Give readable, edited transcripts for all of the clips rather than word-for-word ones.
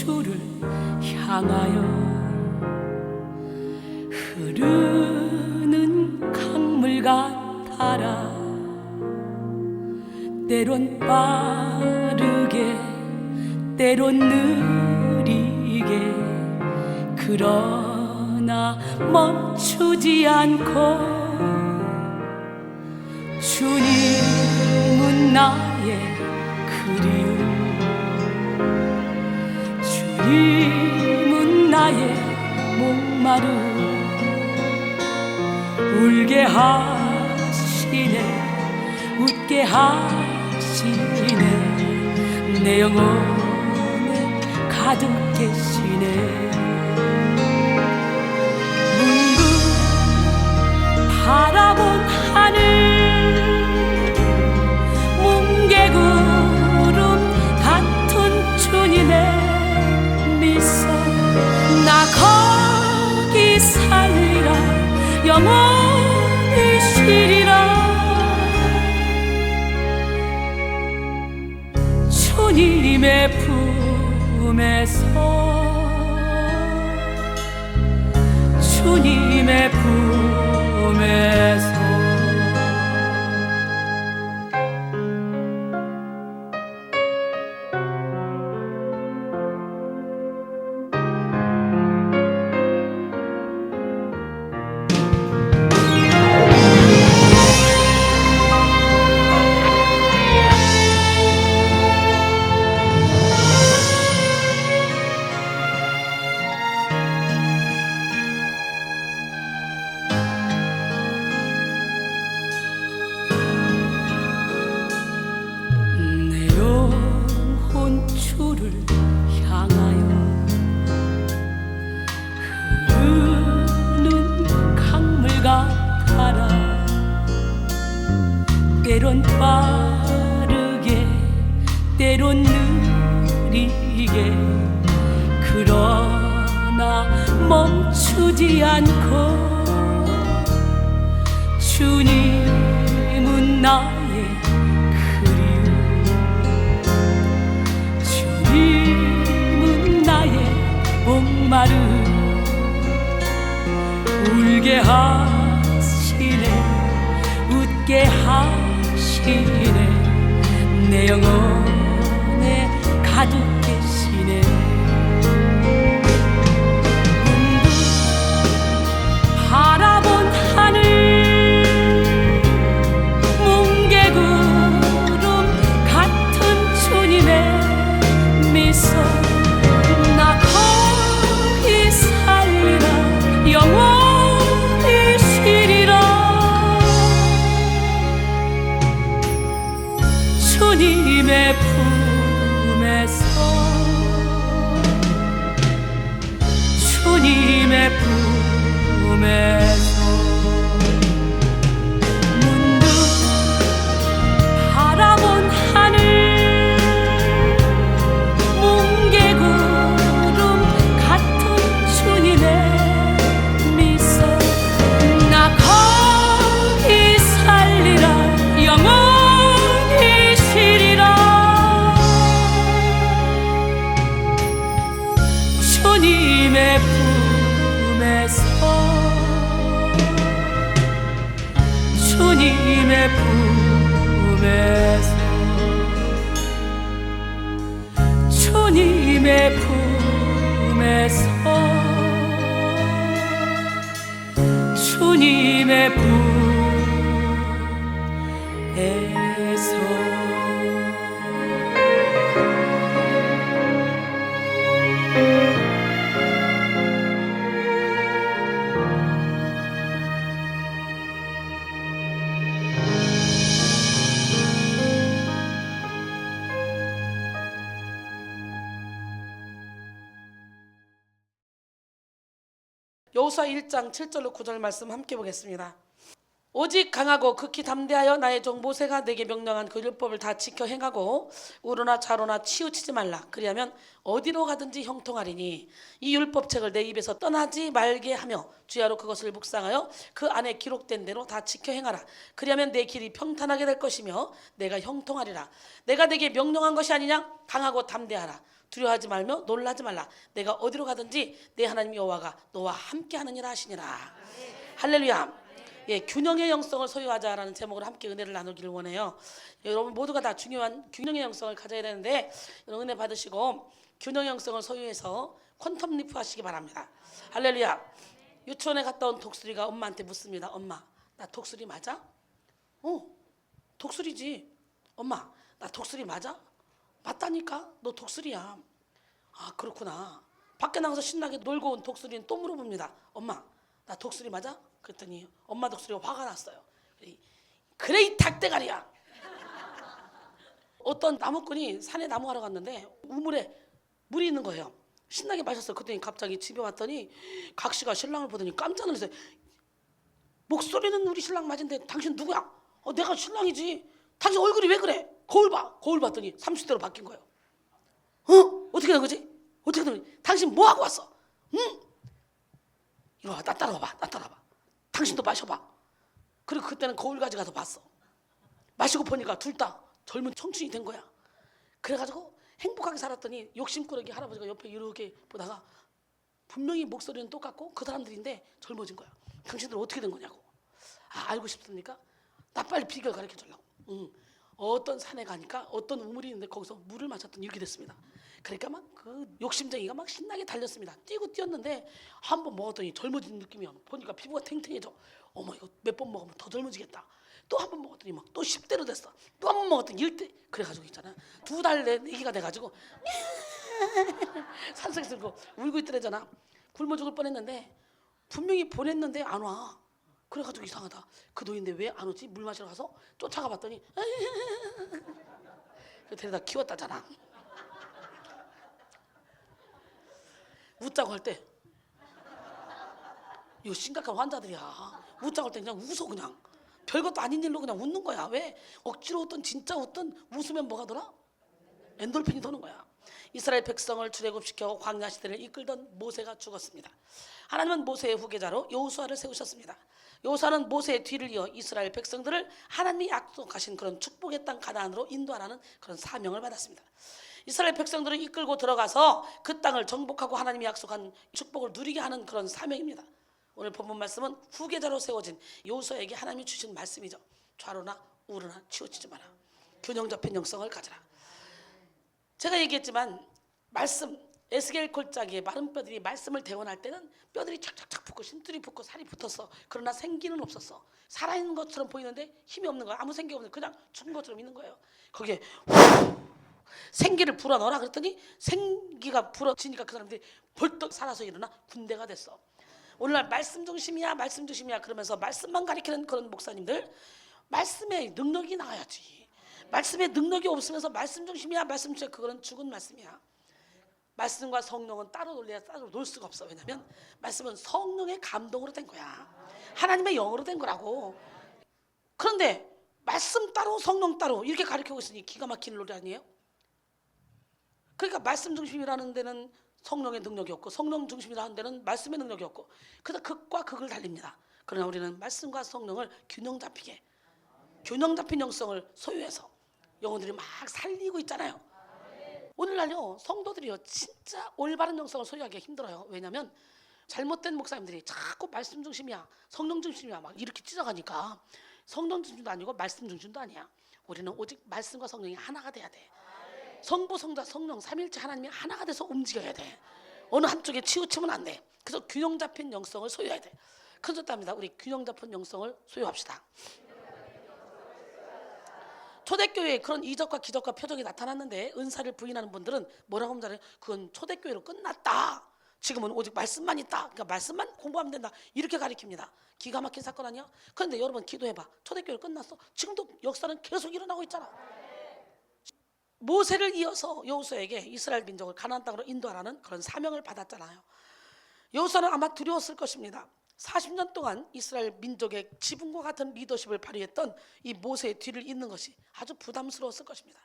혼추를 향하여 흐르는 강물 같아라. 때론 빠르게 때론 느리게 그러나 멈추지 않고 주님은 나의 그리움, 주님은 나의 목마름, 울게 하시네 웃게 하시네 내 영혼에 가득 계시네. 문득 바라본 하늘 뭉게구름 같은 주님의 미소, 나 거기 살리라 영원히 쉬리라. 주님의 품에서 주님의 품에서 주를 향하여 흐르는 강물 같아라. 때론 빠르게 때론 느리게 그러나 멈추지 않고 주님은 나의 주님은 나의 목마름, 울게 하시네 웃게 하시네 내 영혼에 가득 계시네. 문득 바라본 하늘 뭉게구름 같은 주님의 미소, 나 거기 살리라 영원히 쉬리라. 주님의 품에서 주님의 품에서 문득 바라본 하늘 주님의 품에서 주님의 품에서 주님의 품에서 주님의 품에서 여호수아 1장 7절로 9절 말씀 함께 보겠습니다. 오직 강하고 극히 담대하여 나의 종 모세가 내게 명령한 그 율법을 다 지켜 행하고 우로나 좌로나 치우치지 말라. 그리하면 어디로 가든지 형통하리니 이 율법책을 내 입에서 떠나지 말게 하며 주야로 그것을 묵상하여 그 안에 기록된 대로 다 지켜 행하라. 그리하면 내 길이 평탄하게 될 것이며 내가 형통하리라. 내가 내게 명령한 것이 아니냐? 강하고 담대하라. 두려워하지 말며 놀라지 말라. 내가 어디로 가든지 내 하나님 여호와가 너와 함께하느니라 하시니라. 할렐루야. 예, 균형의 영성을 소유하자라는 제목으로 함께 은혜를 나누기를 원해요. 여러분 모두가 다 중요한 균형의 영성을 가져야 되는데 여러분 은혜 받으시고 균형의 영성을 소유해서 퀀텀 리프 하시기 바랍니다. 할렐루야. 유치원에 갔다 온 독수리가 엄마한테 묻습니다. 엄마, 나 독수리 맞아? 독수리지. 엄마, 나 독수리 맞아? 맞다니까? 너 독수리야. 아, 그렇구나. 밖에 나가서 신나게 놀고 온 독수리는 또 물어봅니다. 엄마, 나 독수리 맞아? 그랬더니 엄마 독수리가 화가 났어요. 그래 이 닭대가리야. 어떤 나무꾼이 산에 나무하러 갔는데 우물에 물이 있는 거예요. 신나게 마셨어요. 그랬더니 갑자기 집에 왔더니 각시가 신랑을 보더니 깜짝 놀랐어요. 목소리는 우리 신랑 맞은데 당신 누구야? 내가 신랑이지. 당신 얼굴이 왜 그래? 거울 봐. 거울 봤더니 30대로 바뀐 거예요. 어떻게 된 거지? 어떻게 된 거지? 당신 뭐 하고 왔어? 이리 와, 나 따라와봐. 나 따라와봐. 당신도 마셔봐. 그리고 그때는 거울 가져가서 봤어. 마시고 보니까 둘 다 젊은 청춘이 된 거야. 그래가지고 행복하게 살았더니 욕심꾸러기 할아버지가 옆에 이렇게 보다가 분명히 목소리는 똑같고 그 사람들인데 젊어진 거야. 당신들 어떻게 된 거냐고. 알고 싶습니까? 나 빨리 비결 가르쳐 주려고. 어떤 산에 가니까 어떤 우물이 있는데 거기서 물을 마셨더니 이렇게 됐습니다. 그러니까 막 그 욕심쟁이가 막 신나게 달렸습니다. 뛰고 뛰었는데 한 번 먹었더니 젊어진 느낌이야. 보니까 피부가 탱탱해져. 어머, 이거 몇 번 먹으면 더 젊어지겠다. 또 한 번 먹었더니 막 또 10대로 됐어. 또 한 번 먹었더니 1대. 그래가지고 있잖아. 2달 내 애기가 돼가지고 산속에서 울고 있더래잖아. 굶어 죽을 뻔했는데 분명히 보냈는데 안 와. 그래가지고 이상하다. 그 노인데 왜 안 오지? 물 마시러 가서 쫓아가 봤더니 데려다 키웠다잖아. 웃자고 할 때 이거 심각한 환자들이야. 웃자고 할 때 그냥 웃어. 그냥 별것도 아닌 일로 그냥 웃는 거야. 왜? 억지로 웃든 진짜 웃든 웃으면 뭐가 돌아? 엔돌핀이 도는 거야. 이스라엘 백성을 출애굽시켜 광야 시대를 이끌던 모세가 죽었습니다. 하나님은 모세의 후계자로 여호수아를 세우셨습니다. 여호수아는 모세의 뒤를 이어 이스라엘 백성들을 하나님이 약속하신 그런 축복의 땅 가나안으로 인도하라는 그런 사명을 받았습니다. 이스라엘 백성들을 이끌고 들어가서 그 땅을 정복하고 하나님이 약속한 축복을 누리게 하는 그런 사명입니다. 오늘 본문 말씀은 후계자로 세워진 여호수아에게 하나님이 주신 말씀이죠. 좌로나 우로나 치우치지 마라. 균형 잡힌 영성을 가져라. 제가 얘기했지만 말씀, 에스겔 골짜기에 마른 뼈들이 말씀을 대원할 때는 뼈들이 착착착 붙고 심줄이 붙고 살이 붙었어. 그러나 생기는 없었어. 살아있는 것처럼 보이는데 힘이 없는 거야. 아무 생기 없는 그냥 죽은 것처럼 있는 거예요. 거기에 생기를 불어넣어라 그랬더니 생기가 불어지니까 그 사람들이 벌떡 살아서 일어나 군대가 됐어. 오늘날 말씀 중심이야 말씀 중심이야 그러면서 말씀만 가리키는 그런 목사님들, 말씀에 능력이 나와야지. 말씀에 능력이 없으면서 말씀 중심이야 말씀 중심이야 그거는 죽은 말씀이야. 말씀과 성령은 따로 놀려야 따로 놀 수가 없어. 왜냐하면 말씀은 성령의 감동으로 된 거야. 하나님의 영으로 된 거라고. 그런데 말씀 따로 성령 따로 이렇게 가르치고 있으니 기가 막히는 노래 아니에요? 그러니까 말씀 중심이라는 데는 성령의 능력이 없고 성령 중심이라는 데는 말씀의 능력이 없고 그래서 극과 극을 달립니다. 그러나 우리는 말씀과 성령을 균형 잡히게 균형 잡힌 영성을 소유해서 영혼들이 막 살리고 있잖아요. 오늘날요 성도들이요 진짜 올바른 영성을 소유하기가 힘들어요. 왜냐하면 잘못된 목사님들이 자꾸 말씀 중심이야 성령 중심이야 막 이렇게 찢어가니까 성령 중심도 아니고 말씀 중심도 아니야. 우리는 오직 말씀과 성령이 하나가 돼야 돼. 성부 성자 성령 삼일체 하나님이 하나가 돼서 움직여야 돼. 어느 한쪽에 치우치면 안 돼. 그래서 균형 잡힌 영성을 소유해야 돼. 큰절답니다. 우리 균형 잡힌 영성을 소유합시다. 초대교회에 그런 이적과 기적과 표적이 나타났는데 은사를 부인하는 분들은 뭐라고 하면 잘해요? 그건 초대교회로 끝났다. 지금은 오직 말씀만 있다. 그러니까 말씀만 공부하면 된다. 이렇게 가리킵니다. 기가 막힌 사건 아니야? 그런데 여러분 기도해봐. 초대교회로 끝났어? 지금도 역사는 계속 일어나고 있잖아. 모세를 이어서 여호수아에게 이스라엘 민족을 가나안 땅으로 인도하라는 그런 사명을 받았잖아요. 여호수아는 아마 두려웠을 것입니다. 40년 동안 이스라엘 민족의 지붕과 같은 리더십을 발휘했던 이 모세의 뒤를 잇는 것이 아주 부담스러웠을 것입니다.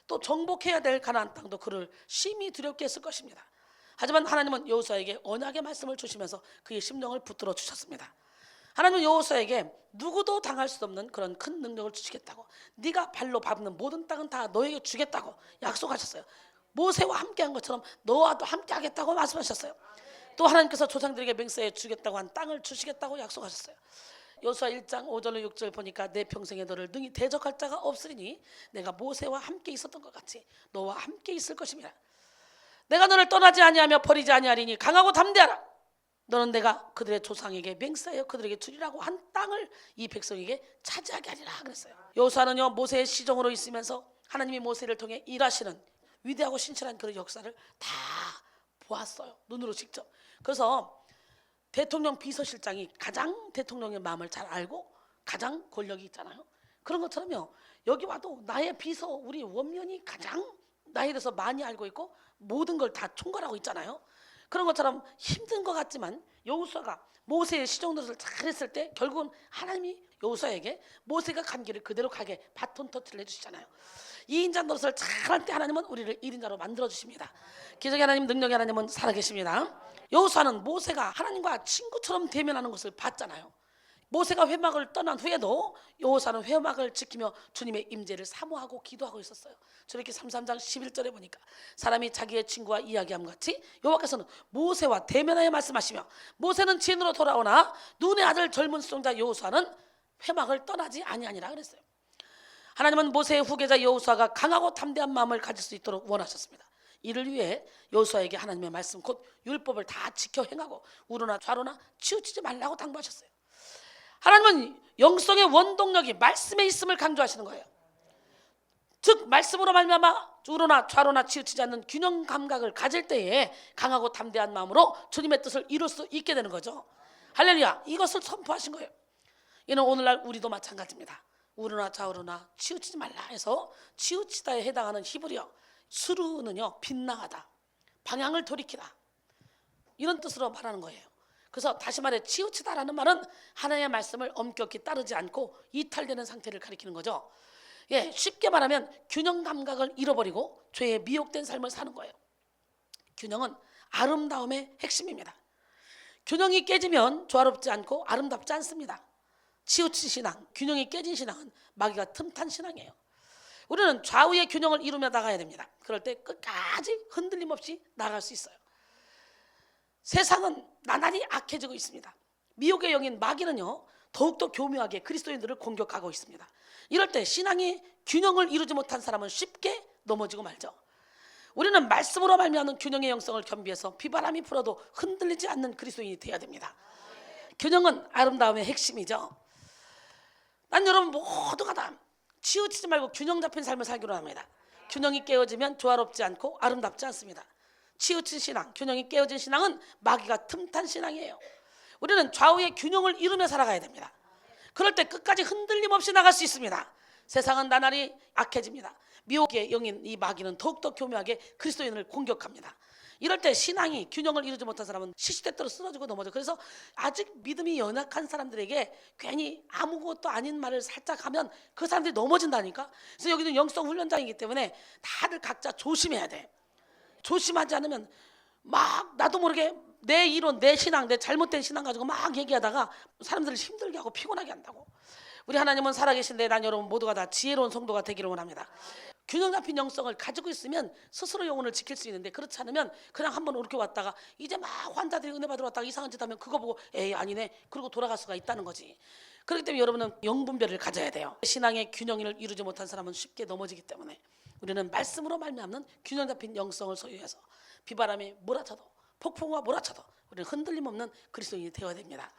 또 정복해야 될 가나안 땅도 그를 심히 두렵게 했을 것입니다. 하지만 하나님은 여호수아에게 언약의 말씀을 주시면서 그의 심령을 붙들어 주셨습니다. 하나님은 여호수아에게 누구도 당할 수 없는 그런 큰 능력을 주시겠다고, 네가 발로 밟는 모든 땅은 다 너에게 주겠다고 약속하셨어요. 모세와 함께한 것처럼 너와도 함께하겠다고 말씀하셨어요. 또 하나님께서 조상들에게 맹세해 주겠다고 한 땅을 주시겠다고 약속하셨어요. 여호수아 1장 5절로 6절 보니까 내 평생에 너를 능히 대적할 자가 없으리니 내가 모세와 함께 있었던 것 같이 너와 함께 있을 것입니다. 내가 너를 떠나지 아니하며 버리지 아니하리니 강하고 담대하라. 너는 내가 그들의 조상에게 맹세하여 그들에게 주리라고 한 땅을 이 백성에게 차지하게 하리라 그랬어요. 여호수아는요 모세의 시종으로 있으면서 하나님이 모세를 통해 일하시는 위대하고 신실한 그런 역사를 다 보았어요. 눈으로 직접. 그래서 대통령 비서실장이 가장 대통령의 마음을 잘 알고 가장 권력이 있잖아요. 그런 것처럼요 여기 와도 나의 비서 우리 원면이 가장 나에 대해서 많이 알고 있고 모든 걸 다 총괄하고 있잖아요. 그런 것처럼 힘든 것 같지만 여호수아가 모세의 시종 노릇을 잘했을 때 결국은 하나님이 여호수아에게 모세가 간 길을 그대로 가게 바톤 터치를 해주시잖아요. 2인자 노릇을 잘할 때 하나님은 우리를 1인자로 만들어 주십니다. 기적의 하나님, 능력의 하나님은 살아계십니다. 여호수아는 모세가 하나님과 친구처럼 대면하는 것을 봤잖아요. 모세가 회막을 떠난 후에도 여호수아는 회막을 지키며 주님의 임재를 사모하고 기도하고 있었어요. 저렇게 33장 11절에 보니까 사람이 자기의 친구와 이야기함 같이 여호와께서는 모세와 대면하여 말씀하시며 모세는 진으로 돌아오나 눈의 아들 젊은 수종자 여호수아는 회막을 떠나지 아니하니라 그랬어요. 하나님은 모세의 후계자 여호수아가 강하고 담대한 마음을 가질 수 있도록 원하셨습니다. 이를 위해 여호수아에게 하나님의 말씀 곧 율법을 다 지켜 행하고 우로나 좌로나 치우치지 말라고 당부하셨어요. 하나님은 영성의 원동력이 말씀에 있음을 강조하시는 거예요. 즉 말씀으로 말미암아 우로나 좌로나 치우치지 않는 균형 감각을 가질 때에 강하고 담대한 마음으로 주님의 뜻을 이룰 수 있게 되는 거죠. 할렐루야. 이것을 선포하신 거예요. 이는 오늘날 우리도 마찬가지입니다. 우로나 좌우로나 치우치지 말라 해서 치우치다에 해당하는 히브리어 수루는요 빗나가다, 방향을 돌이키다 이런 뜻으로 말하는 거예요. 그래서 다시 말해 치우치다라는 말은 하나님의 말씀을 엄격히 따르지 않고 이탈되는 상태를 가리키는 거죠. 예, 쉽게 말하면 균형 감각을 잃어버리고 죄에 미혹된 삶을 사는 거예요. 균형은 아름다움의 핵심입니다. 균형이 깨지면 조화롭지 않고 아름답지 않습니다. 치우친 신앙, 균형이 깨진 신앙은 마귀가 틈탄 신앙이에요. 우리는 좌우의 균형을 이루며 나가야 됩니다. 그럴 때 끝까지 흔들림 없이 나갈 수 있어요. 세상은 나날이 악해지고 있습니다. 미혹의 영인 마귀는요 더욱더 교묘하게 그리스도인들을 공격하고 있습니다. 이럴 때 신앙의 균형을 이루지 못한 사람은 쉽게 넘어지고 말죠. 우리는 말씀으로 말미암는 균형의 영성을 겸비해서 비바람이 불어도 흔들리지 않는 그리스도인이 되어야 됩니다. 균형은 아름다움의 핵심이죠. 난 여러분 모두가 다 치우치지 말고 균형 잡힌 삶을 살기로 합니다. 균형이 깨어지면 조화롭지 않고 아름답지 않습니다. 치우친 신앙, 균형이 깨어진 신앙은 마귀가 틈탄 신앙이에요. 우리는 좌우의 균형을 이루며 살아가야 됩니다. 그럴 때 끝까지 흔들림 없이 나갈 수 있습니다. 세상은 나날이 악해집니다. 미혹의 영인 이 마귀는 더욱더 교묘하게 그리스도인을 공격합니다. 이럴 때 신앙이 균형을 이루지 못한 사람은 시시때때로 쓰러지고 넘어져. 그래서 아직 믿음이 연약한 사람들에게 괜히 아무것도 아닌 말을 살짝 하면 그 사람들이 넘어진다니까. 그래서 여기는 영성 훈련장이기 때문에 다들 각자 조심해야 돼. 조심하지 않으면 막 나도 모르게 내 이론, 내 신앙, 내 잘못된 신앙 가지고 막 얘기하다가 사람들을 힘들게 하고 피곤하게 한다고. 우리 하나님은 살아계신데 난 여러분 모두가 다 지혜로운 성도가 되기를 원합니다. 균형 잡힌 영성을 가지고 있으면 스스로 영혼을 지킬 수 있는데 그렇지 않으면 그냥 한번 이렇게 왔다가 이제 막 환자들이 은혜 받으러 왔다가 이상한 짓 하면 그거 보고 에이 아니네 그러고 돌아갈 수가 있다는 거지. 그렇기 때문에 여러분은 영분별을 가져야 돼요. 신앙의 균형을 이루지 못한 사람은 쉽게 넘어지기 때문에 우리는 말씀으로 말미암는 균형 잡힌 영성을 소유해서 비바람이 몰아쳐도 폭풍과 몰아쳐도 우리는 흔들림 없는 그리스도인이 되어야 됩니다.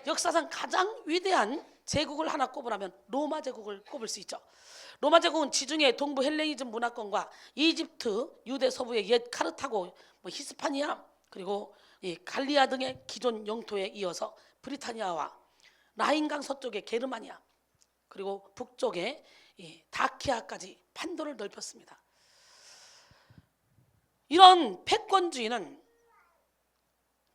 역사상 가장 위대한 제국을 하나 꼽으라면 로마 제국을 꼽을 수 있죠. 로마 제국은 지중해 동부 헬레니즘 문화권과 이집트, 유대 서부의 옛 카르타고, 히스파니아 그리고 이 갈리아 등의 기존 영토에 이어서 브리타니아와 라인강 서쪽의 게르마니아 그리고 북쪽의 이 다키아까지 판도를 넓혔습니다. 이런 패권주의는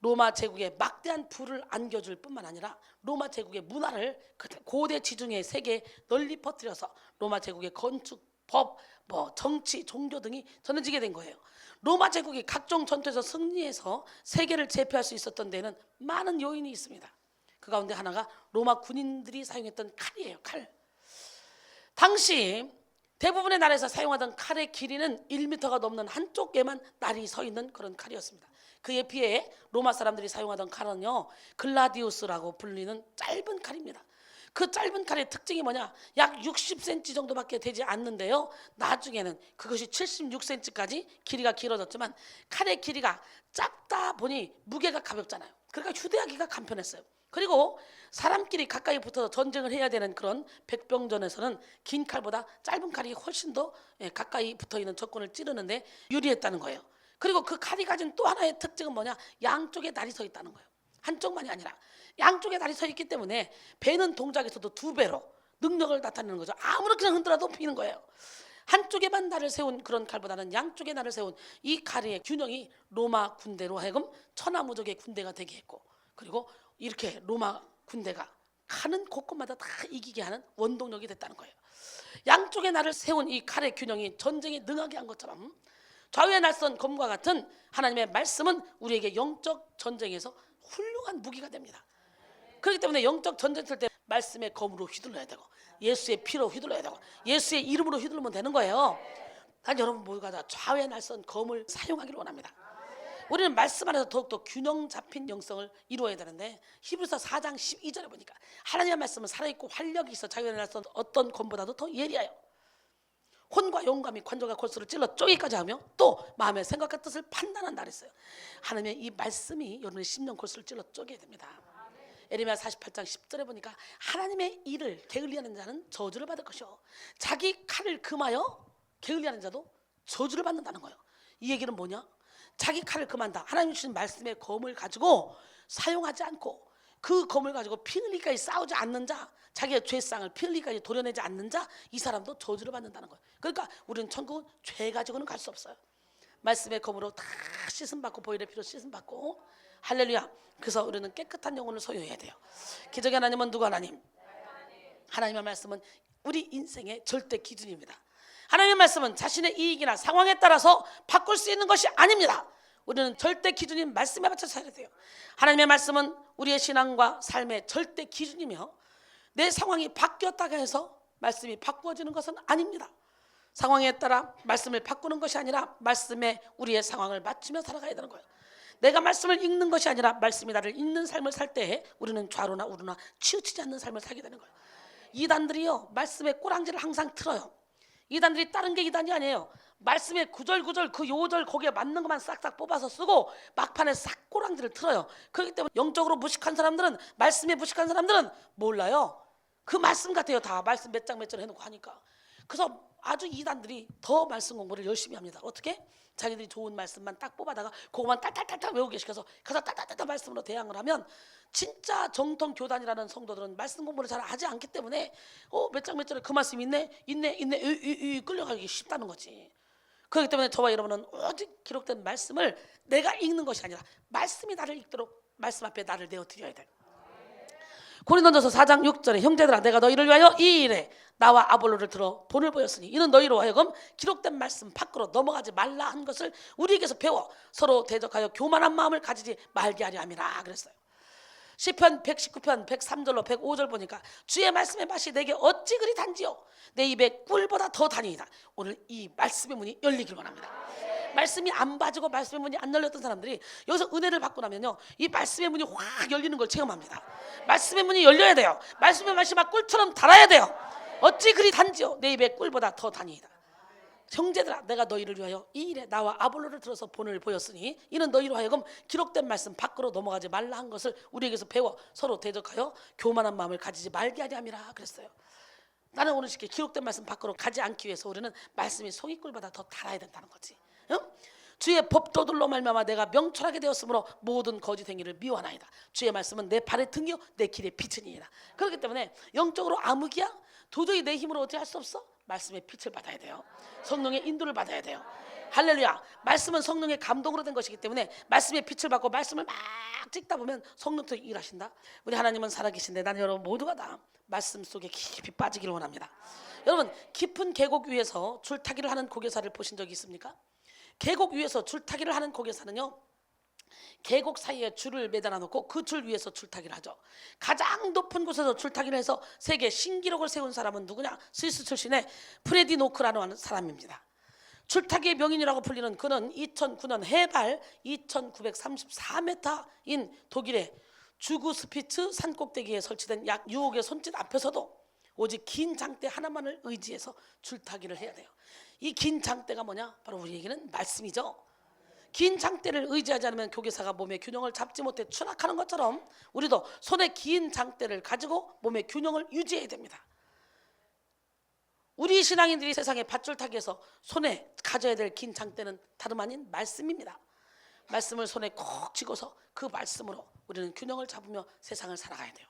로마 제국에 막대한 부를 안겨줄 뿐만 아니라 로마 제국의 문화를 고대 지중해 세계에 널리 퍼뜨려서 로마 제국의 건축, 법, 정치, 종교 등이 전해지게 된 거예요. 로마 제국이 각종 전투에서 승리해서 세계를 제패할 수 있었던 데는 많은 요인이 있습니다. 그 가운데 하나가 로마 군인들이 사용했던 칼이에요. 칼. 당시 대부분의 나라에서 사용하던 칼의 길이는 1m가 넘는 한쪽에만 날이 서 있는 그런 칼이었습니다. 그에 비해 로마 사람들이 사용하던 칼은요, 글라디우스라고 불리는 짧은 칼입니다. 그 짧은 칼의 특징이 뭐냐? 약 60cm 정도밖에 되지 않는데요, 나중에는 그것이 76cm까지 길이가 길어졌지만 칼의 길이가 짧다 보니 무게가 가볍잖아요. 그러니까 휴대하기가 간편했어요. 그리고 사람끼리 가까이 붙어서 전쟁을 해야 되는 그런 백병전에서는 긴 칼보다 짧은 칼이 훨씬 더 가까이 붙어있는 적군을 찌르는데 유리했다는 거예요. 그리고 그 칼이 가진 또 하나의 특징은 뭐냐? 양쪽에 날이 서 있다는 거예요. 한쪽만이 아니라 양쪽에 날이 서 있기 때문에 베는 동작에서도 2배로 능력을 나타내는 거죠. 아무렇게 그냥 흔들어도 비는 거예요. 한쪽에만 날을 세운 그런 칼보다는 양쪽에 날을 세운 이 칼의 균형이 로마 군대로 하여금 천하무적의 군대가 되게 했고, 그리고 이렇게 로마 군대가 가는 곳곳마다 다 이기게 하는 원동력이 됐다는 거예요. 양쪽에 날을 세운 이 칼의 균형이 전쟁에 능하게 한 것처럼 좌우에 날선 검과 같은 하나님의 말씀은 우리에게 영적 전쟁에서 훌륭한 무기가 됩니다. 그렇기 때문에 영적 전쟁 칠 때 말씀의 검으로 휘둘러야 되고, 예수의 피로 휘둘러야 되고, 예수의 이름으로 휘둘르면 되는 거예요. 단 여러분 모두가 다 좌우에 날선 검을 사용하기를 원합니다. 우리는 말씀 안에서 더욱더 균형 잡힌 영성을 이루어야 되는데, 히브리서 4장 12절에 보니까 하나님의 말씀은 살아있고 활력이 있어 자기의 날선 어떤 검보다도 더 예리하여 혼과 영감이 관절과 골수를 찔러 쪼개기까지 하며 또 마음의 생각과 뜻을 판단한다 그랬어요. 하나님의 이 말씀이 여러분의 심령 골수를 찔러 쪼개야 됩니다. 에레미야 48장 10절에 보니까 하나님의 일을 게을리하는 자는 저주를 받을 것이요, 자기 칼을 금하여 게을리하는 자도 저주를 받는다는 거예요. 이 얘기는 뭐냐? 자기 칼을 금한다. 하나님 주신 말씀의 검을 가지고 사용하지 않고 그 검을 가지고 피 흘리기까지 싸우지 않는 자, 자기의 죄상을 피 흘리기까지 도려내지 않는 자, 이 사람도 저주를 받는다는 거예요. 그러니까 우리는 천국은 죄 가지고는 갈 수 없어요. 말씀의 검으로 다 씻음받고, 보혈의 피로 씻음받고, 할렐루야. 그래서 우리는 깨끗한 영혼을 소유해야 돼요. 기적의 하나님은 누구 하나님? 하나님의 말씀은 우리 인생의 절대 기준입니다. 하나님의 말씀은 자신의 이익이나 상황에 따라서 바꿀 수 있는 것이 아닙니다. 우리는 절대 기준인 말씀에 맞춰 살아야 돼요. 하나님의 말씀은 우리의 신앙과 삶의 절대 기준이며, 내 상황이 바뀌었다고 해서 말씀이 바꾸어지는 것은 아닙니다. 상황에 따라 말씀을 바꾸는 것이 아니라 말씀에 우리의 상황을 맞추며 살아가야 되는 거예요. 내가 말씀을 읽는 것이 아니라 말씀이 나를 읽는 삶을 살 때에 우리는 좌로나 우로나 치우치지 않는 삶을 살게 되는 거예요. 이단들이요, 말씀의 꼬랑지를 항상 틀어요. 이단들이 다른 게 이단이 아니에요. 말씀의 구절구절 그 요절 거기에 맞는 것만 싹싹 뽑아서 쓰고 막판에 싹 꼬랑지를 틀어요. 그렇기 때문에 영적으로 무식한 사람들은, 말씀에 무식한 사람들은 몰라요. 그 말씀 같아요. 다 말씀 몇 장 몇 절 해놓고 하니까. 그래서 아주 이단들이 더 말씀 공부를 열심히 합니다. 어떻게? 자기들이 좋은 말씀만 딱 뽑아다가 그것만 딸딸딸딸 외우게 시켜서 가서 딸딸딸 말씀으로 대항을 하면, 진짜 정통 교단이라는 성도들은 말씀 공부를 잘 하지 않기 때문에 몇 장 몇 절에 그 말씀이 있네 끌려가기 쉽다는 거지. 그렇기 때문에 저와 여러분은 오직 기록된 말씀을 내가 읽는 것이 아니라 말씀이 나를 읽도록 말씀 앞에 나를 내어드려야 돼. 고린도전서 4장 6절에 형제들아, 내가 너희를 위하여 이 일에 나와 아볼로를 들어 본을 보였으니 이는 너희로 하여금 기록된 말씀 밖으로 넘어가지 말라 한 것을 우리에게서 배워 서로 대적하여 교만한 마음을 가지지 말게 하려 함이라 그랬어요. 시편 119편 103절로 105절 보니까 주의 말씀의 맛이 내게 어찌 그리 단지요, 내 입에 꿀보다 더 다니이다. 오늘 이 말씀의 문이 열리길 원합니다. 말씀이 안 빠지고 말씀의 문이 안 열렸던 사람들이 여기서 은혜를 받고 나면요, 이 말씀의 문이 확 열리는 걸 체험합니다. 말씀의 문이 열려야 돼요. 말씀의 맛이 막 꿀처럼 달아야 돼요. 어찌 그리 단지요, 내 입에 꿀보다 더 다니이다. 형제들아, 내가 너희를 위하여 이 일에 나와 아볼로를 들어서 본을 보였으니 이는 너희로 하여금 기록된 말씀 밖으로 넘어가지 말라 한 것을 우리에게서 배워 서로 대적하여 교만한 마음을 가지지 말게 하려 함이라 그랬어요. 나는 오늘 쉽게 기록된 말씀 밖으로 가지 않기 위해서 우리는 말씀이 송이꿀보다 더 달아야 된다는 거지. 응? 주의 법도들로 말미암아 내가 명철하게 되었으므로 모든 거짓 행위를 미워하나이다. 주의 말씀은 내 발의 등이요 내 길의 빛이니이다. 그렇기 때문에 영적으로 암흑이야? 도저히 내 힘으로 어찌 할 수 없어? 말씀의 빛을 받아야 돼요. 성령의 인도를 받아야 돼요. 할렐루야. 말씀은 성령의 감동으로 된 것이기 때문에 말씀의 빛을 받고 말씀을 막 찍다 보면 성령도 일하신다. 우리 하나님은 살아계신데 나는 여러분 모두가 다 말씀 속에 깊이 빠지기를 원합니다. 여러분 깊은 계곡 위에서 줄타기를 하는 고개사를 보신 적이 있습니까? 계곡 위에서 줄타기를 하는 고개사는요, 계곡 사이에 줄을 매달아 놓고 그 줄 위에서 줄타기를 하죠. 가장 높은 곳에서 줄타기를 해서 세계 신기록을 세운 사람은 누구냐? 스위스 출신의 프레디 노크라는 사람입니다. 줄타기의 명인이라고 불리는 그는 2009년 해발 2934m인 독일의 주구스피츠 산꼭대기에 설치된 약 6억의 손짓 앞에서도 오직 긴 장대 하나만을 의지해서 줄타기를 해야 돼요. 이 긴 장대가 뭐냐? 바로 우리에게는 말씀이죠. 긴 장대를 의지하지 않으면 교계사가 몸의 균형을 잡지 못해 추락하는 것처럼 우리도 손에 긴 장대를 가지고 몸의 균형을 유지해야 됩니다. 우리 신앙인들이 세상의 밧줄타기에서 손에 가져야 될 긴 장대는 다름 아닌 말씀입니다. 말씀을 손에 콕 쥐고서 그 말씀으로 우리는 균형을 잡으며 세상을 살아가야 돼요.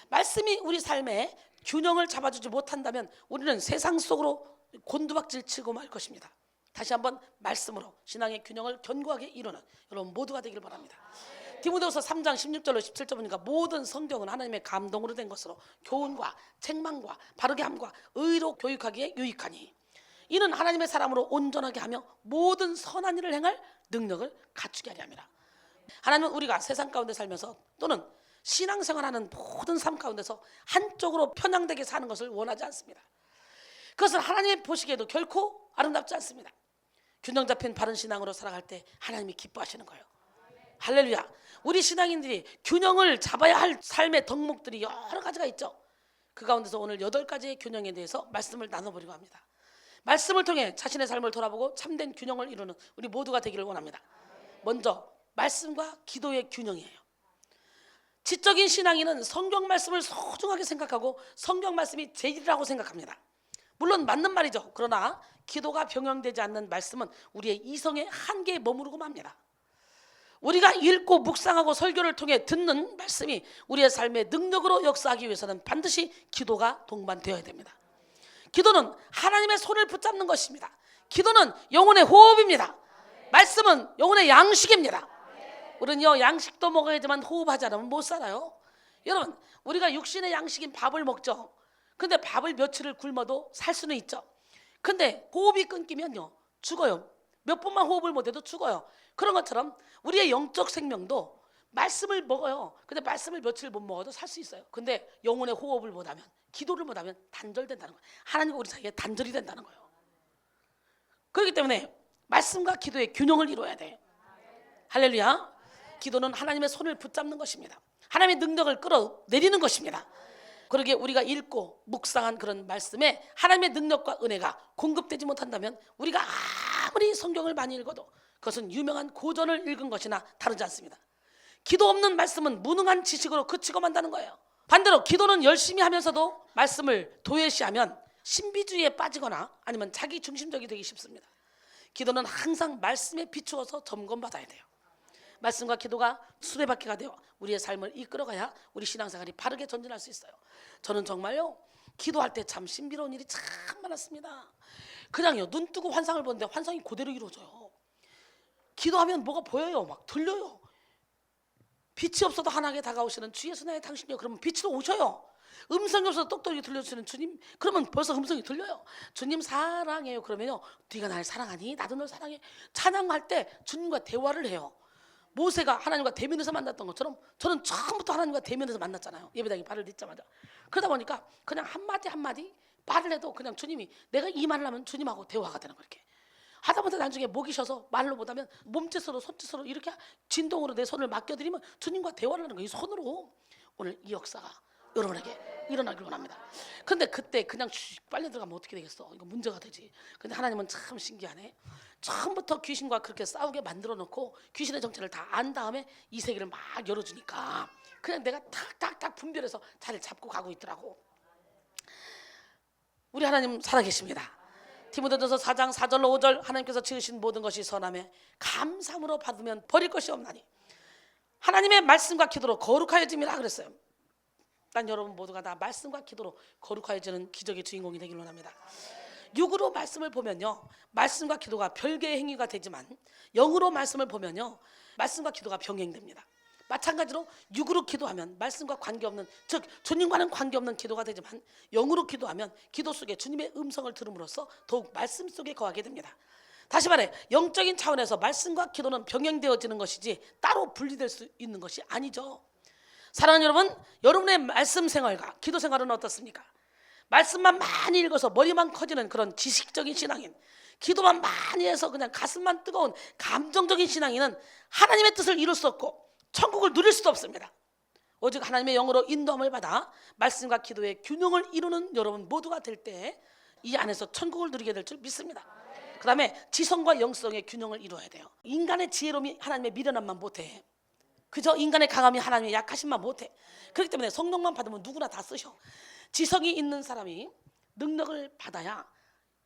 말씀이 우리 삶에 균형을 잡아주지 못한다면 우리는 세상 속으로 곤두박질 치고 말 것입니다. 다시 한번 말씀으로 신앙의 균형을 견고하게 이루는 여러분 모두가 되기를 바랍니다. 디모데후서 3장 16절로 17절 보니까 모든 성경은 하나님의 감동으로 된 것으로 교훈과 책망과 바르게 함과 의로 교육하기에 유익하니 이는 하나님의 사람으로 온전하게 하며 모든 선한 일을 행할 능력을 갖추게 하려 함이라. 하나님은 우리가 세상 가운데 살면서 또는 신앙생활하는 모든 삶 가운데서 한쪽으로 편향되게 사는 것을 원하지 않습니다. 그것은 하나님 보시기에도 결코 아름답지 않습니다. 균형 잡힌 바른 신앙으로 살아갈 때 하나님이 기뻐하시는 거예요. 할렐루야. 우리 신앙인들이 균형을 잡아야 할 삶의 덕목들이 여러 가지가 있죠. 그 가운데서 오늘 8가지의 균형에 대해서 말씀을 나눠보려고 합니다. 말씀을 통해 자신의 삶을 돌아보고 참된 균형을 이루는 우리 모두가 되기를 원합니다. 먼저 말씀과 기도의 균형이에요. 지적인 신앙인은 성경 말씀을 소중하게 생각하고 성경 말씀이 제일이라고 생각합니다. 물론 맞는 말이죠. 그러나 기도가 병행되지 않는 말씀은 우리의 이성의 한계에 머무르고 맙니다. 우리가 읽고 묵상하고 설교를 통해 듣는 말씀이 우리의 삶의 능력으로 역사하기 위해서는 반드시 기도가 동반되어야 됩니다. 기도는 하나님의 손을 붙잡는 것입니다. 기도는 영혼의 호흡입니다. 말씀은 영혼의 양식입니다. 우리는요 양식도 먹어야지만 호흡하지 않으면 못 살아요. 여러분 우리가 육신의 양식인 밥을 먹죠. 근데 밥을 며칠을 굶어도 살 수는 있죠. 근데 호흡이 끊기면요 죽어요. 몇 번만 호흡을 못해도 죽어요. 그런 것처럼 우리의 영적 생명도 말씀을 먹어요. 근데 말씀을 며칠 못 먹어도 살 수 있어요. 근데 영혼의 호흡을 못하면 기도를 못하면 단절된다는 거예요. 하나님과 우리 사이에 단절이 된다는 거예요. 그렇기 때문에 말씀과 기도의 균형을 이루어야 돼요. 할렐루야. 기도는 하나님의 손을 붙잡는 것입니다. 하나님의 능력을 끌어내리는 것입니다. 그러기에 우리가 읽고 묵상한 그런 말씀에 하나님의 능력과 은혜가 공급되지 못한다면 우리가 아무리 성경을 많이 읽어도 그것은 유명한 고전을 읽은 것이나 다르지 않습니다. 기도 없는 말씀은 무능한 지식으로 그치고 만다는 거예요. 반대로 기도는 열심히 하면서도 말씀을 도외시하면 신비주의에 빠지거나 아니면 자기 중심적이 되기 쉽습니다. 기도는 항상 말씀에 비추어서 점검받아야 돼요. 말씀과 기도가 수레바퀴가 되어 우리의 삶을 이끌어가야 우리 신앙생활이 바르게 전진할 수 있어요. 저는 정말요 기도할 때 참 신비로운 일이 참 많았습니다. 그냥요 눈 뜨고 환상을 보는데 환상이 그대로 이루어져요. 기도하면 뭐가 보여요. 막 들려요. 빛이 없어도 환하게 다가오시는 주 예수 나의 당신이요. 그러면 빛으로 오셔요. 음성이 없어도 똑똑히 들려주시는 주님, 그러면 벌써 음성이 들려요. 주님 사랑해요. 그러면요 네가 날 사랑하니 나도 널 사랑해. 찬양할 때 주님과 대화를 해요. 모세가 하나님과 대면에서 만났던 것처럼 저는 처음부터 하나님과 대면에서 만났잖아요. 예배당에 발을 딛자마자. 그러다 보니까 그냥 한마디 한마디 말을 해도 그냥 주님이, 내가 이 말을 하면 주님하고 대화가 되는 거예요. 이렇게 하다못해 나중에 목이 쉬어서 말로 못하면 몸짓으로 손짓으로 이렇게 진동으로 내 손을 맡겨드리면 주님과 대화를 하는 거예요. 이 손으로. 오늘 이 역사가 여러분에게 일어나길 원합니다. 근데 그때 그냥 빨리 들어가면 어떻게 되겠어? 이거 문제가 되지. 근데 하나님은 참 신기하네. 처음부터 귀신과 그렇게 싸우게 만들어 놓고 귀신의 정체를 다 안 다음에 이 세계를 막 열어주니까 그냥 내가 탁탁탁 분별해서 자리를 잡고 가고 있더라고. 우리 하나님 살아계십니다. 디모데전서 4장 4절로 5절 하나님께서 지으신 모든 것이 선하며 감사함으로 받으면 버릴 것이 없나니 하나님의 말씀과 기도로 거룩하여짐이라 그랬어요. 난 여러분 모두가 다 말씀과 기도로 거룩하여지는 기적의 주인공이 되길 원합니다. 육으로 말씀을 보면요, 말씀과 기도가 별개의 행위가 되지만 영으로 말씀을 보면요, 말씀과 기도가 병행됩니다. 마찬가지로 육으로 기도하면 말씀과 관계없는, 즉 주님과는 관계없는 기도가 되지만 영으로 기도하면 기도 속에 주님의 음성을 들음으로써 더욱 말씀 속에 거하게 됩니다. 다시 말해 영적인 차원에서 말씀과 기도는 병행되어지는 것이지 따로 분리될 수 있는 것이 아니죠. 사랑하는 여러분, 여러분의 말씀 생활과 기도 생활은 어떻습니까? 말씀만 많이 읽어서 머리만 커지는 그런 지식적인 신앙인, 기도만 많이 해서 그냥 가슴만 뜨거운 감정적인 신앙인은 하나님의 뜻을 이룰 수 없고 천국을 누릴 수도 없습니다. 오직 하나님의 영으로 인도함을 받아 말씀과 기도의 균형을 이루는 여러분 모두가 될 때 이 안에서 천국을 누리게 될 줄 믿습니다. 그 다음에 지성과 영성의 균형을 이루어야 돼요. 인간의 지혜로움이 하나님의 미련함만 못해. 그저 인간의 강함이 하나님의 약하심만 못해. 그렇기 때문에 성령만 받으면 누구나 다 쓰셔. 지성이 있는 사람이 능력을 받아야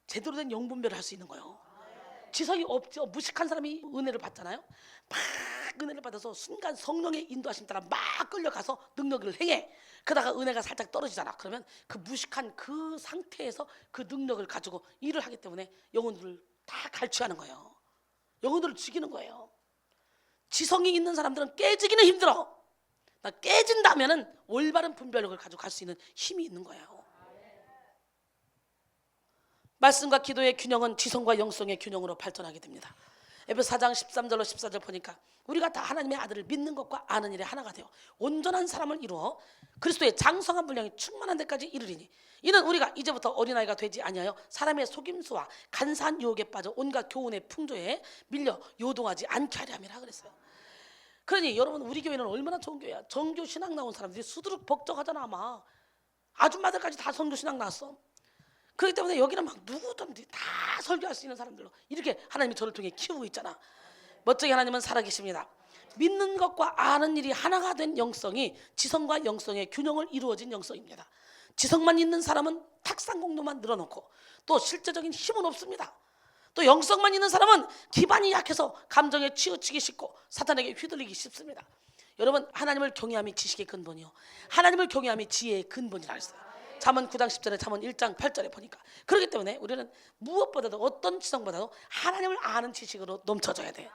제대로 된 영분별을 할 수 있는 거예요. 지성이 없죠. 무식한 사람이 은혜를 받잖아요. 막 은혜를 받아서 순간 성령의 인도하심 따라 막 끌려가서 능력을 행해. 그러다가 은혜가 살짝 떨어지잖아. 그러면 그 무식한 그 상태에서 그 능력을 가지고 일을 하기 때문에 영혼들을 다 갈취하는 거예요. 영혼들을 죽이는 거예요. 지성이 있는 사람들은 깨지기는 힘들어. 깨진다면은 올바른 분별력을 가지고 갈 수 있는 힘이 있는 거예요. 말씀과 기도의 균형은 지성과 영성의 균형으로 발전하게 됩니다. 에베소 4장 13절로 14절 보니까 우리가 다 하나님의 아들을 믿는 것과 아는 일에 하나가 되어 온전한 사람을 이루어 그리스도의 장성한 분량이 충만한 데까지 이르리니 이는 우리가 이제부터 어린아이가 되지 아니하여 사람의 속임수와 간사한 유혹에 빠져 온갖 교훈의 풍조에 밀려 요동하지 않게 하려 함이라 그랬어요. 그러니 여러분, 우리 교회는 얼마나 좋은 교회야. 정교 신앙 나온 사람들이 수두룩 복적하잖아. 아마 아줌마들까지 다 선교 신앙 나왔어. 그렇기 때문에 여기는 막 누구든지 다 설교할 수 있는 사람들로 이렇게 하나님이 저를 통해 키우고 있잖아. 멋지게 하나님은 살아계십니다. 믿는 것과 아는 일이 하나가 된 영성이 지성과 영성의 균형을 이루어진 영성입니다. 지성만 있는 사람은 탁상 공로만 늘어놓고 또 실제적인 힘은 없습니다. 또 영성만 있는 사람은 기반이 약해서 감정에 치우치기 쉽고 사탄에게 휘둘리기 쉽습니다. 여러분, 하나님을 경외함이 지식의 근본이요 하나님을 경외함이 지혜의 근본이라 했어요. 잠언 9장 10절에 잠언 1장 8절에 보니까. 그렇기 때문에 우리는 무엇보다도 어떤 지성보다도 하나님을 아는 지식으로 넘쳐져야 돼요.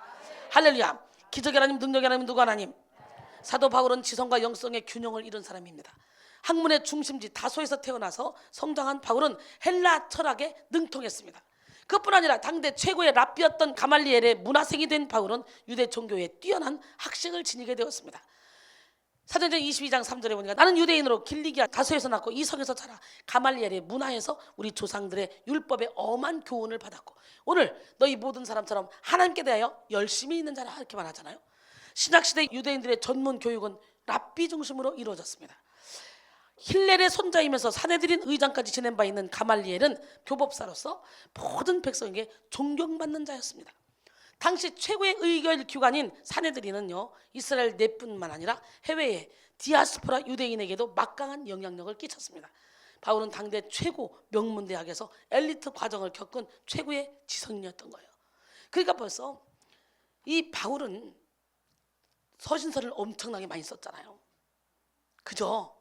할렐루야. 기적의 하나님, 능력의 하나님, 누구 하나님? 사도 바울은 지성과 영성의 균형을 이룬 사람입니다. 학문의 중심지 다소에서 태어나서 성장한 바울은 헬라 철학에 능통했습니다. 그뿐 아니라 당대 최고의 랍비였던 가말리엘의 문화생이 된 바울은 유대 종교에 뛰어난 학식을 지니게 되었습니다. 사도행전 22장 3절에 보니까 나는 유대인으로 길리기아 다소에서 낳고 이 성에서 자라 가말리엘의 문화에서 우리 조상들의 율법의 엄한 교훈을 받았고 오늘 너희 모든 사람처럼 하나님께 대하여 열심히 있는 자라 이렇게 말하잖아요. 신약시대 유대인들의 전문 교육은 랍비 중심으로 이루어졌습니다. 힐렐의 손자이면서 사내들인 의장까지 지낸 바 있는 가말리엘은 교법사로서 모든 백성에게 존경받는 자였습니다. 당시 최고의 의결 기관인 사내들인은요 이스라엘 내뿐만 아니라 해외의 디아스포라 유대인에게도 막강한 영향력을 끼쳤습니다. 바울은 당대 최고 명문대학에서 엘리트 과정을 겪은 최고의 지성인이었던 거예요. 그러니까 벌써 이 바울은 서신서를 엄청나게 많이 썼잖아요. 그죠?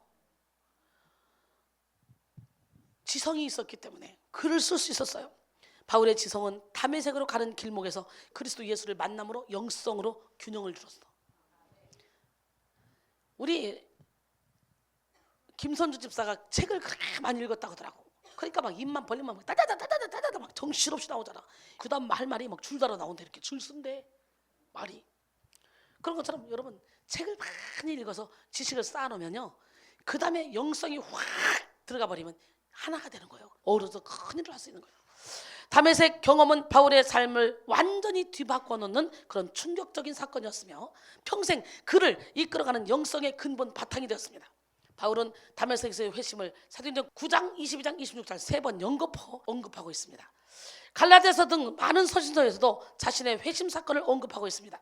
지성이 있었기 때문에 글을 쓸 수 있었어요. 바울의 지성은 담에색으로 가는 길목에서 그리스도 예수를 만남으로 영성으로 균형을 이뤘어. 우리 김선주 집사가 책을 그렇게 많이 읽었다고 하더라고. 그러니까 막 입만 벌리면 막 따다다다다다다 막 정신없이 나오잖아. 그 다음 할 말이 막 줄달아 나온다. 이렇게 줄 쓴대 말이. 그런 것처럼 여러분 책을 많이 읽어서 지식을 쌓아놓으면요 그 다음에 영성이 확 들어가 버리면 하나가 되는 거예요. 어우러서 큰일을 할 수 있는 거예요. 다메섹 경험은 바울의 삶을 완전히 뒤바꿔 놓는 그런 충격적인 사건이었으며 평생 그를 이끌어가는 영성의 근본 바탕이 되었습니다. 바울은 다메섹에서의 회심을 사도행전 9장 22장 26절 3번 언급하고 있습니다. 갈라디아서 등 많은 서신서에서도 자신의 회심 사건을 언급하고 있습니다.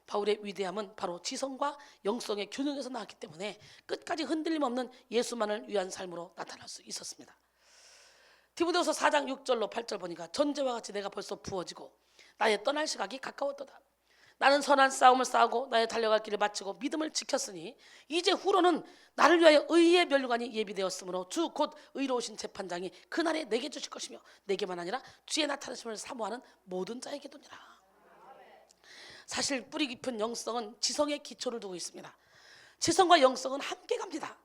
바울의 위대함은 바로 지성과 영성의 균형에서 나왔기 때문에 끝까지 흔들림 없는 예수만을 위한 삶으로 나타날 수 있었습니다. 디모데후서 4장 6절로 8절 보니까 전제와 같이 내가 벌써 부어지고 나의 떠날 시각이 가까웠도다. 나는 선한 싸움을 싸우고 나의 달려갈 길을 마치고 믿음을 지켰으니 이제 후로는 나를 위하여 의의 면류관이 예비되었으므로 주 곧 의로우신 재판장이 그날에 내게 주실 것이며 내게만 아니라 주의 나타나심을 사모하는 모든 자에게도니라. 사실 뿌리 깊은 영성은 지성의 기초를 두고 있습니다. 지성과 영성은 함께 갑니다.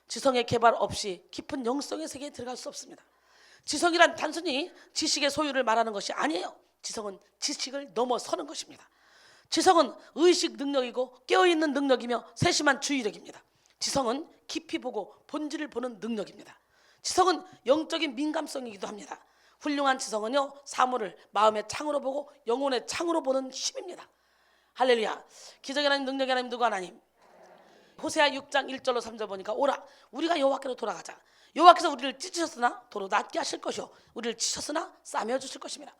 지성의 개발 없이 깊은 영성의 세계에 들어갈 수 없습니다. 지성이란 단순히 지식의 소유를 말하는 것이 아니에요. 지성은 지식을 넘어서는 것입니다. 지성은 의식 능력이고 깨어있는 능력이며 세심한 주의력입니다. 지성은 깊이 보고 본질을 보는 능력입니다. 지성은 영적인 민감성이기도 합니다. 훌륭한 지성은요, 사물을 마음의 창으로 보고 영혼의 창으로 보는 힘입니다. 할렐루야. 기적의 하나님, 능력의 하나님, 누구 하나님? 호세아 6장 1절로 3절 보니까 오라 우리가 여호와께로 돌아가자. 여호와께서 우리를 찢으셨으나 도로 낫게 하실 것이요 우리를 치셨으나 싸매어 주실 것입니다.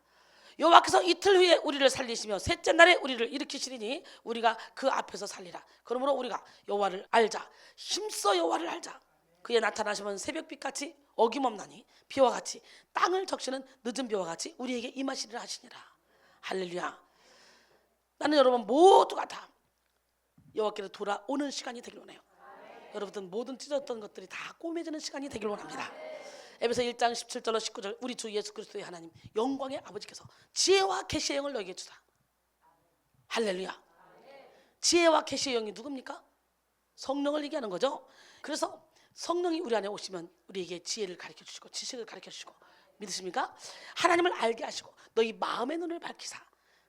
여호와께서 이틀 후에 우리를 살리시며 셋째 날에 우리를 일으키시리니 우리가 그 앞에서 살리라. 그러므로 우리가 여호와를 알자. 힘써 여호와를 알자. 그의 나타나시면 새벽빛같이 어김없나니 비와 같이 땅을 적시는 늦은 비와 같이 우리에게 임하시리라 하시니라. 할렐루야. 나는 여러분 모두가 다 여호와께로 돌아오는 시간이 되길 원해요. 여러분들 모든 찢었던 것들이 다 꼬매지는 시간이 되길 원합니다. 에베소 1장 17절로 19절 우리 주 예수 그리스도의 하나님 영광의 아버지께서 지혜와 계시의 영을 너에게 주사. 할렐루야. 지혜와 계시의 영이 누굽니까? 성령을 얘기하는 거죠. 그래서 성령이 우리 안에 오시면 우리에게 지혜를 가르쳐 주시고 지식을 가르쳐 주시고, 믿으십니까? 하나님을 알게 하시고 너희 마음의 눈을 밝히사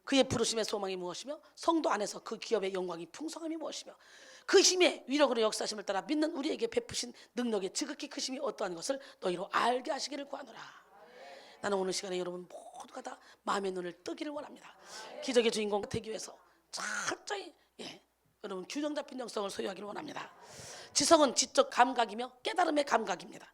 그의 부르심의 소망이 무엇이며 성도 안에서 그 기업의 영광이 풍성함이 무엇이며 그 힘의 위력으로 역사심을 따라 믿는 우리에게 베푸신 능력의 지극히 크심이 어떠한 것을 너희로 알게 하시기를 구하노라. 나는 오늘 시간에 여러분 모두가 다 마음의 눈을 뜨기를 원합니다. 기적의 주인공 되기 위해서 철저히 여러분 균형 잡힌 영성을 소유하기를 원합니다. 지성은 지적 감각이며 깨달음의 감각입니다.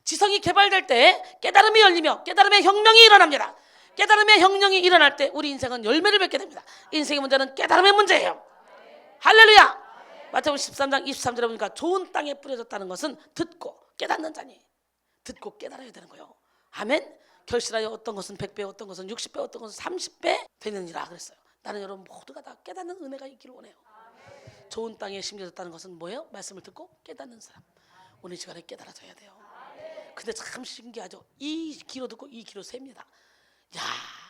지성이 개발될 때 깨달음이 열리며 깨달음의 혁명이 일어납니다. 깨달음의 혁명이 일어날 때 우리 인생은 열매를 맺게 됩니다. 인생의 문제는 깨달음의 문제예요. 할렐루야. 마태복음 13장 23절에 보니까 좋은 땅에 뿌려졌다는 것은 듣고 깨닫는 자니 듣고 깨달아야 되는 거예요. 아멘. 결실하여 어떤 것은 100배, 어떤 것은 60배, 어떤 것은 30배 되느니라 그랬어요. 나는 여러분 모두가 다 깨닫는 은혜가 있기를 원해요. 좋은 땅에 심겨졌다는 것은 뭐예요? 말씀을 듣고 깨닫는 사람. 오늘 시간에 깨달아져야 돼요. 근데 참 신기하죠. 이 귀로 듣고 이 귀로 셉니다. 야,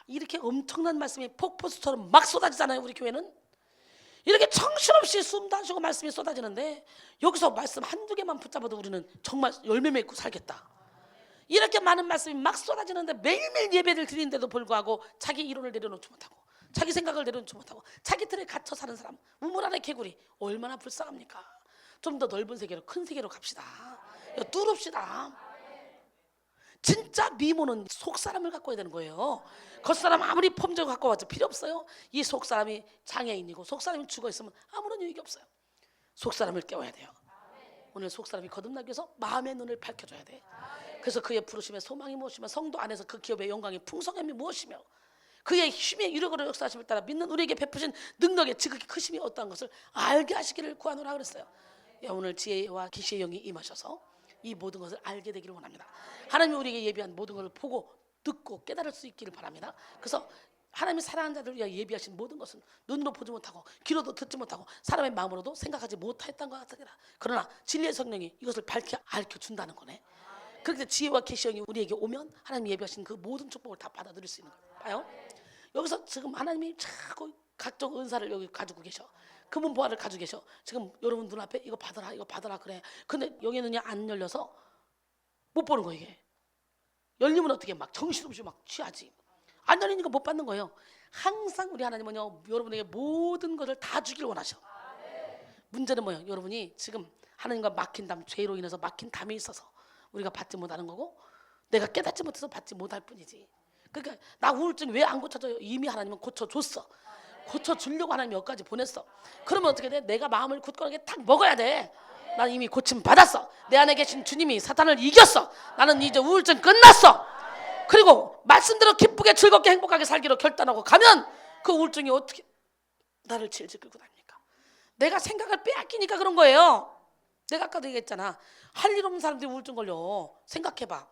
이렇게 엄청난 말씀이 폭포수처럼 막 쏟아지잖아요. 우리 교회는 이렇게 정신없이 숨도 안 쉬고 말씀이 쏟아지는데 여기서 말씀 한두 개만 붙잡아도 우리는 정말 열매 맺고 살겠다. 이렇게 많은 말씀이 막 쏟아지는데 매일매일 예배를 드리는데도 불구하고 자기 이론을 내려놓지 못하고 자기 생각을 내려놓지 못하고 자기 틀에 갇혀 사는 사람, 우물 안의 개구리 얼마나 불쌍합니까? 좀 더 넓은 세계로, 큰 세계로 갑시다. 뚫읍시다. 진짜 미모는 속사람을 갖고 와야 되는 거예요. 겉사람 아무리 폼적 갖고 와도 필요 없어요. 이 속사람이 장애인이고 속사람이 죽어있으면 아무런 유익이 없어요. 속사람을 깨워야 돼요. 오늘 속사람이 거듭나기 위해서 마음의 눈을 밝혀줘야 돼. 그래서 그의 부르심의 소망이 무엇이며 성도 안에서 그 기업의 영광의 풍성함이 무엇이며 그의 힘의 유력으로 역사하심을 따라 믿는 우리에게 베푸신 능력의 지극히 크심이 어떠한 것을 알게 하시기를 구하노라 그랬어요. 오늘 지혜와 계시의 영이 임하셔서 이 모든 것을 알게 되기를 원합니다. 하나님이 우리에게 예비한 모든 것을 보고 듣고 깨달을 수 있기를 바랍니다. 그래서 하나님이 사랑하는 자들을 위하여 예비하신 모든 것은 눈으로 보지 못하고 귀로도 듣지 못하고 사람의 마음으로도 생각하지 못했던 것 같으니라. 그러나 진리의 성령이 이것을 밝혀준다는 거네. 그렇게 지혜와 계시의 영이 우리에게 오면 하나님이 예비하신 그 모든 축복을 다 받아들일 수 있는 거예요. 봐요. 여기서 지금 하나님이 자꾸 각종 은사를 여기 가지고 계셔. 그분 보화를 가지고 계셔. 지금 여러분 눈앞에 이거 받아라 그래. 근데 여기 눈이 안 열려서 못 보는 거예요. 이게 열리면 어떻게 막 정신없이 막 취하지. 안 열리니까 못 받는 거예요. 항상 우리 하나님은요 여러분에게 모든 것을 다 주길 원하셔. 문제는 뭐예요? 여러분이 지금 하나님과 막힌 담, 죄로 인해서 막힌 담이 있어서 우리가 받지 못하는 거고 내가 깨닫지 못해서 받지 못할 뿐이지. 그러니까 나 우울증 왜 안 고쳐져요? 이미 하나님은 고쳐줬어. 고쳐주려고 하나님 여기까지 보냈어. 그러면 어떻게 돼? 내가 마음을 굳건하게 딱 먹어야 돼. 나는 이미 고침 받았어. 내 안에 계신 주님이 사탄을 이겼어. 나는 이제 우울증 끝났어. 그리고 말씀대로 기쁘게 즐겁게 행복하게 살기로 결단하고 가면 그 우울증이 어떻게 나를 질질 끌고 다닙니까? 내가 생각을 빼앗기니까 그런 거예요. 내가 아까도 얘기했잖아. 할 일 없는 사람들이 우울증 걸려. 생각해봐.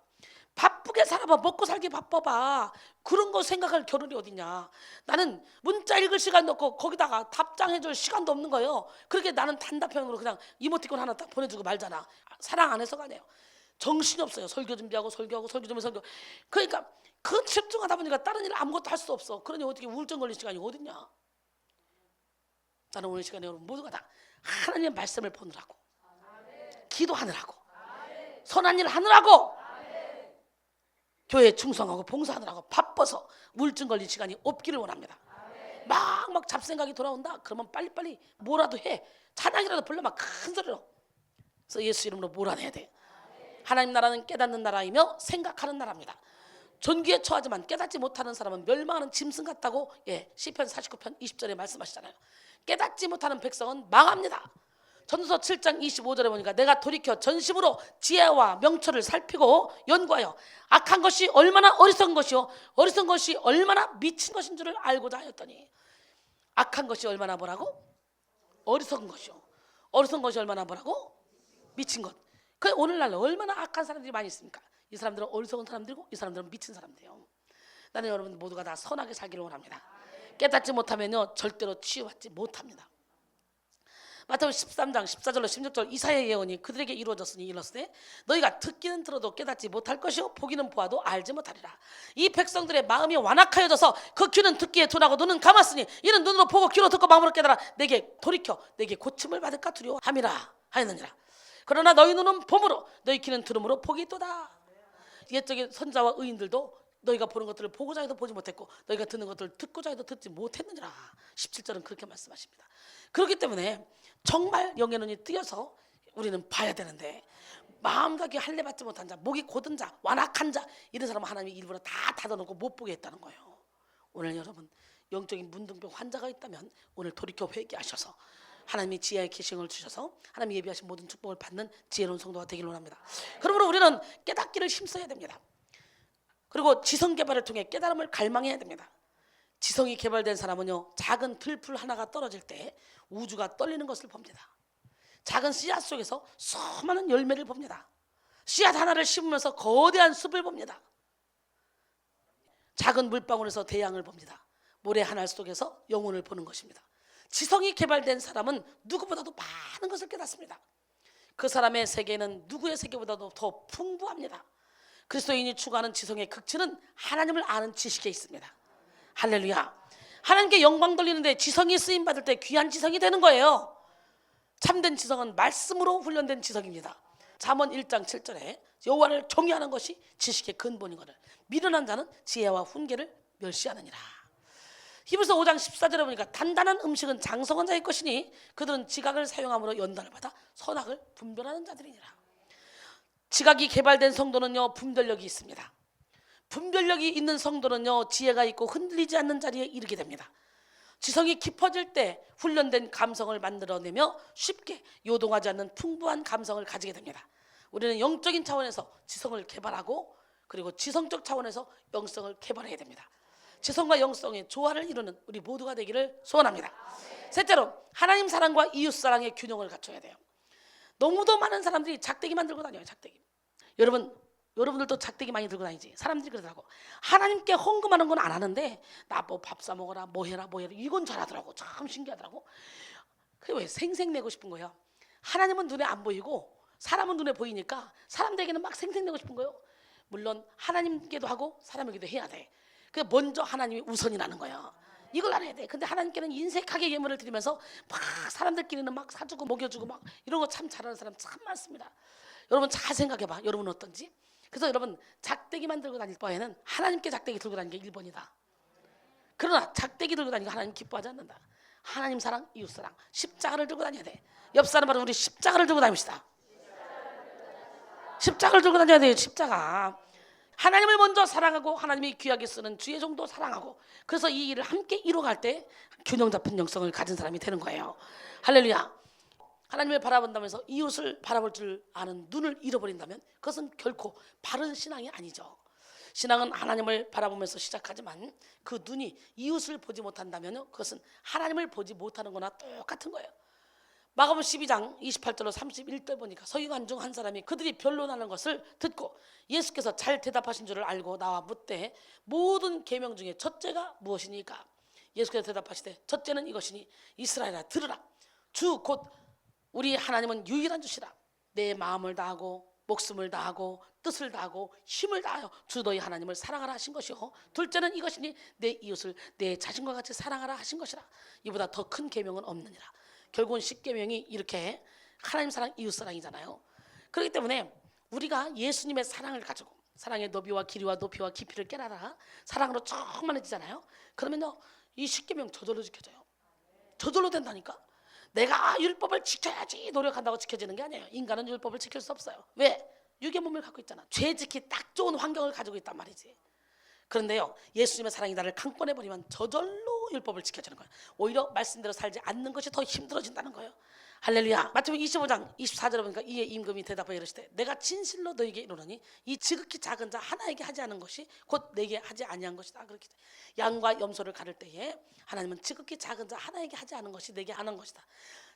바쁘게 살아봐. 먹고 살기 바빠봐. 그런 거 생각할 겨를이 어디냐. 나는 문자 읽을 시간도 없고 거기다가 답장해줄 시간도 없는 거예요. 그렇게 나는 단답형으로 그냥 이모티콘 하나 딱 보내주고 말잖아. 사랑 안 해서가 아니에요. 정신이 없어요. 설교 준비하고 설교 준비 설교. 그러니까 그 집중하다 보니까 다른 일 아무것도 할 수 없어. 그러니 어떻게 우울증 걸릴 시간이 어딨냐. 나는 오늘 시간에 여러분 모두가 다 하나님의 말씀을 보느라고, 기도하느라고, 선한 일 하느라고, 교회에 충성하고 봉사하느라고 바빠서 우울증 걸릴 시간이 없기를 원합니다. 막 잡생각이 돌아온다. 그러면 빨리빨리 뭐라도 해. 찬양이라도 불러 막 큰 소리로. 그래서 예수 이름으로 몰아내야 돼. 하나님 나라는 깨닫는 나라이며 생각하는 나라입니다. 존귀에 처하지만 깨닫지 못하는 사람은 멸망하는 짐승 같다고 시편 49편 20절에 말씀하시잖아요. 깨닫지 못하는 백성은 망합니다. 전도서 7장 25절에 보니까 내가 돌이켜 전심으로 지혜와 명철을 살피고 연구하여 악한 것이 얼마나 어리석은 것이요 어리석은 것이 얼마나 미친 것인 줄을 알고자 하였더니, 악한 것이 얼마나 뭐라고? 어리석은 것이요 어리석은 것이 얼마나 뭐라고? 미친 것. 그 오늘날 얼마나 악한 사람들이 많이 있습니까? 이 사람들은 어리석은 사람들이고 이 사람들은 미친 사람들이에요. 나는 여러분 모두가 다 선하게 살기를 원합니다. 깨닫지 못하면요 절대로 치유받지 못합니다. 마태복음 13장 14절로 16절 이사야의 예언이 그들에게 이루어졌으니 이르렀으되 너희가 듣기는 들어도 깨닫지 못할 것이요 보기는 보아도 알지 못하리라. 이 백성들의 마음이 완악하여져서 그 귀는 듣기에 둔하고 눈은 감았으니 이는 눈으로 보고 귀로 듣고 마음으로 깨달아 내게 돌이켜 내게 고침을 받을까 두려워함이라 하였느니라. 그러나 너희 눈은 봄으로 너희 귀는 들음으로 복이 있도다. 옛적의 선자와 의인들도 너희가 보는 것들을 보고자 해도 보지 못했고 너희가 듣는 것들을 듣고자 해도 듣지 못했느니라. 17절은 그렇게 말씀하십니다. 그렇기 때문에 정말 영의 눈이 뜨여서 우리는 봐야 되는데, 마음과 귀 할례 받지 못한 자, 목이 곧은 자, 완악한 자, 이런 사람은 하나님이 일부러 다 닫아놓고 못 보게 했다는 거예요. 오늘 여러분 영적인 문둥병 환자가 있다면 오늘 돌이켜 회개하셔서 하나님이 지혜의 계시를 주셔서 하나님이 예비하신 모든 축복을 받는 지혜로운 성도가 되기를 원합니다. 그러므로 우리는 깨닫기를 힘써야 됩니다. 그리고 지성 개발을 통해 깨달음을 갈망해야 됩니다. 지성이 개발된 사람은요 작은 들풀 하나가 떨어질 때 우주가 떨리는 것을 봅니다. 작은 씨앗 속에서 수많은 열매를 봅니다. 씨앗 하나를 심으면서 거대한 숲을 봅니다. 작은 물방울에서 대양을 봅니다. 모래 하나 속에서 영혼을 보는 것입니다. 지성이 개발된 사람은 누구보다도 많은 것을 깨닫습니다. 그 사람의 세계는 누구의 세계보다도 더 풍부합니다. 그리스도인이 추구하는 지성의 극치는 하나님을 아는 지식에 있습니다. 할렐루야. 하나님께 영광 돌리는데 지성이 쓰임받을 때 귀한 지성이 되는 거예요. 참된 지성은 말씀으로 훈련된 지성입니다. 잠언 1장 7절에 여호와를 경외하는 것이 지식의 근본이거늘 미련한 자는 지혜와 훈계를 멸시하느니라. 히브리서 5장 14절에 보니까 단단한 음식은 장성한 자의 것이니 그들은 지각을 사용함으로 연단을 받아 선악을 분별하는 자들이니라. 지각이 개발된 성도는요 분별력이 있습니다. 분별력이 있는 성도는요 지혜가 있고 흔들리지 않는 자리에 이르게 됩니다. 지성이 깊어질 때 훈련된 감성을 만들어내며 쉽게 요동하지 않는 풍부한 감성을 가지게 됩니다. 우리는 영적인 차원에서 지성을 개발하고 그리고 지성적 차원에서 영성을 개발해야 됩니다. 지성과 영성의 조화를 이루는 우리 모두가 되기를 소원합니다. 셋째로 하나님 사랑과 이웃 사랑의 균형을 갖춰야 돼요. 너무도 많은 사람들이 작대기만 들고 다녀요. 작대기. 여러분들도 작대기 많이 들고 다니지. 사람들이 그러더라고. 하나님께 헌금하는 건 안 하는데 나 뭐 밥 사 먹어라 뭐 해라 이건 잘하더라고. 참 신기하더라고. 그게 왜 생색내고 싶은 거예요. 하나님은 눈에 안 보이고 사람은 눈에 보이니까 사람들에게는 막 생색내고 싶은 거예요. 물론 하나님께도 하고 사람에게도 해야 돼. 그 먼저 하나님이 우선이라는 거예요. 이걸 알아야 돼. 근데 하나님께는 인색하게 예물을 드리면서 막 사람들끼리는 막 사주고 먹여주고 막 이런 거 참 잘하는 사람 참 많습니다. 여러분 잘 생각해봐. 여러분은 어떤지. 그래서 여러분 작대기만 들고 다닐 바에는 하나님께 작대기 들고 다니는 게 1번이다. 그러나 작대기 들고 다니고 하나님 기뻐하지 않는다. 하나님 사랑, 이웃 사랑, 십자가를 들고 다녀야 돼. 옆 사람 바로 우리 십자가를 들고 다닙시다. 십자가를 들고 다녀야 돼요. 십자가. 하나님을 먼저 사랑하고 하나님이 귀하게 쓰는 주의 종도 사랑하고 그래서 이 일을 함께 이루어갈 때 균형 잡힌 영성을 가진 사람이 되는 거예요. 할렐루야. 하나님을 바라본다면서 이웃을 바라볼 줄 아는 눈을 잃어버린다면 그것은 결코 바른 신앙이 아니죠. 신앙은 하나님을 바라보면서 시작하지만 그 눈이 이웃을 보지 못한다면 그것은 하나님을 보지 못하는 거나 똑같은 거예요. 마가복음 12장 28절로 31절 보니까 서기관 중 한 사람이 그들이 변론하는 것을 듣고 예수께서 잘 대답하신 줄을 알고 나와 묻되 모든 계명 중에 첫째가 무엇이니까? 예수께서 대답하시되 첫째는 이것이니 이스라엘아 들으라. 주 곧 우리 하나님은 유일한 주시라. 내 마음을 다하고 목숨을 다하고 뜻을 다하고 힘을 다하여 주 너희 하나님을 사랑하라 하신 것이요. 둘째는 이것이니 내 이웃을 내 자신과 같이 사랑하라 하신 것이라. 이보다 더 큰 계명은 없느니라. 결국은 10계명이 이렇게 하나님 사랑 이웃 사랑이잖아요. 그렇기 때문에 우리가 예수님의 사랑을 가지고 사랑의 너비와 길이와 높이와 깊이를 깨달아 사랑으로 충만해지잖아요. 그러면요 이 10계명 저절로 지켜져요. 저절로 된다니까. 내가 율법을 지켜야지 노력한다고 지켜지는 게 아니에요. 인간은 율법을 지킬 수 없어요. 왜? 육의 몸을 갖고 있잖아. 죄 지키 딱 좋은 환경을 가지고 있단 말이지. 그런데요 예수님의 사랑이 나를 강권해버리면 저절로 율법을 지켜주는 거예요. 오히려 말씀대로 살지 않는 것이 더 힘들어진다는 거예요. 할렐루야. 마태복음 25장 24절에 보니까 이에 임금이 대답하여 이르시되 내가 진실로 너에게 이르노니 이 지극히 작은 자 하나에게 하지 않은 것이 곧 내게 하지 아니한 것이다. 그렇게 양과 염소를 가를 때에 하나님은 지극히 작은 자 하나에게 하지 않은 것이 내게 하는 것이다.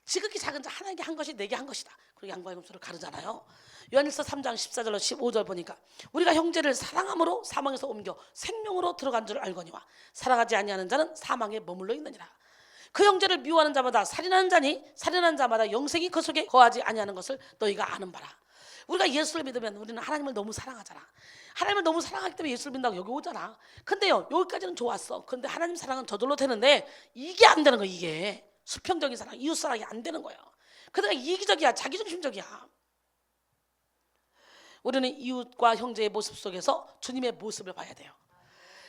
지극히 작은 자 하나에게 한 것이 내게 한 것이다. 그리고 양과 염소를 가르잖아요. 요한일서 3장 14절로 15절 보니까 우리가 형제를 사랑함으로 사망에서 옮겨 생명으로 들어간 줄 알거니와 사랑하지 아니하는 자는 사망에 머물러 있느니라. 그 형제를 미워하는 자마다 살인하는 자니 살인하는 자마다 영생이 그 속에 거하지 아니하는 것을 너희가 아는 바라. 우리가 예수를 믿으면 우리는 하나님을 너무 사랑하잖아. 하나님을 너무 사랑하기 때문에 예수를 믿는다고 여기 오잖아. 근데요 여기까지는 좋았어. 근데 하나님 사랑은 저절로 되는데 이게 안 되는 거야. 이게 수평적인 사랑, 이웃 사랑이 안 되는 거야. 그러니까 이기적이야. 자기중심적이야. 우리는 이웃과 형제의 모습 속에서 주님의 모습을 봐야 돼요.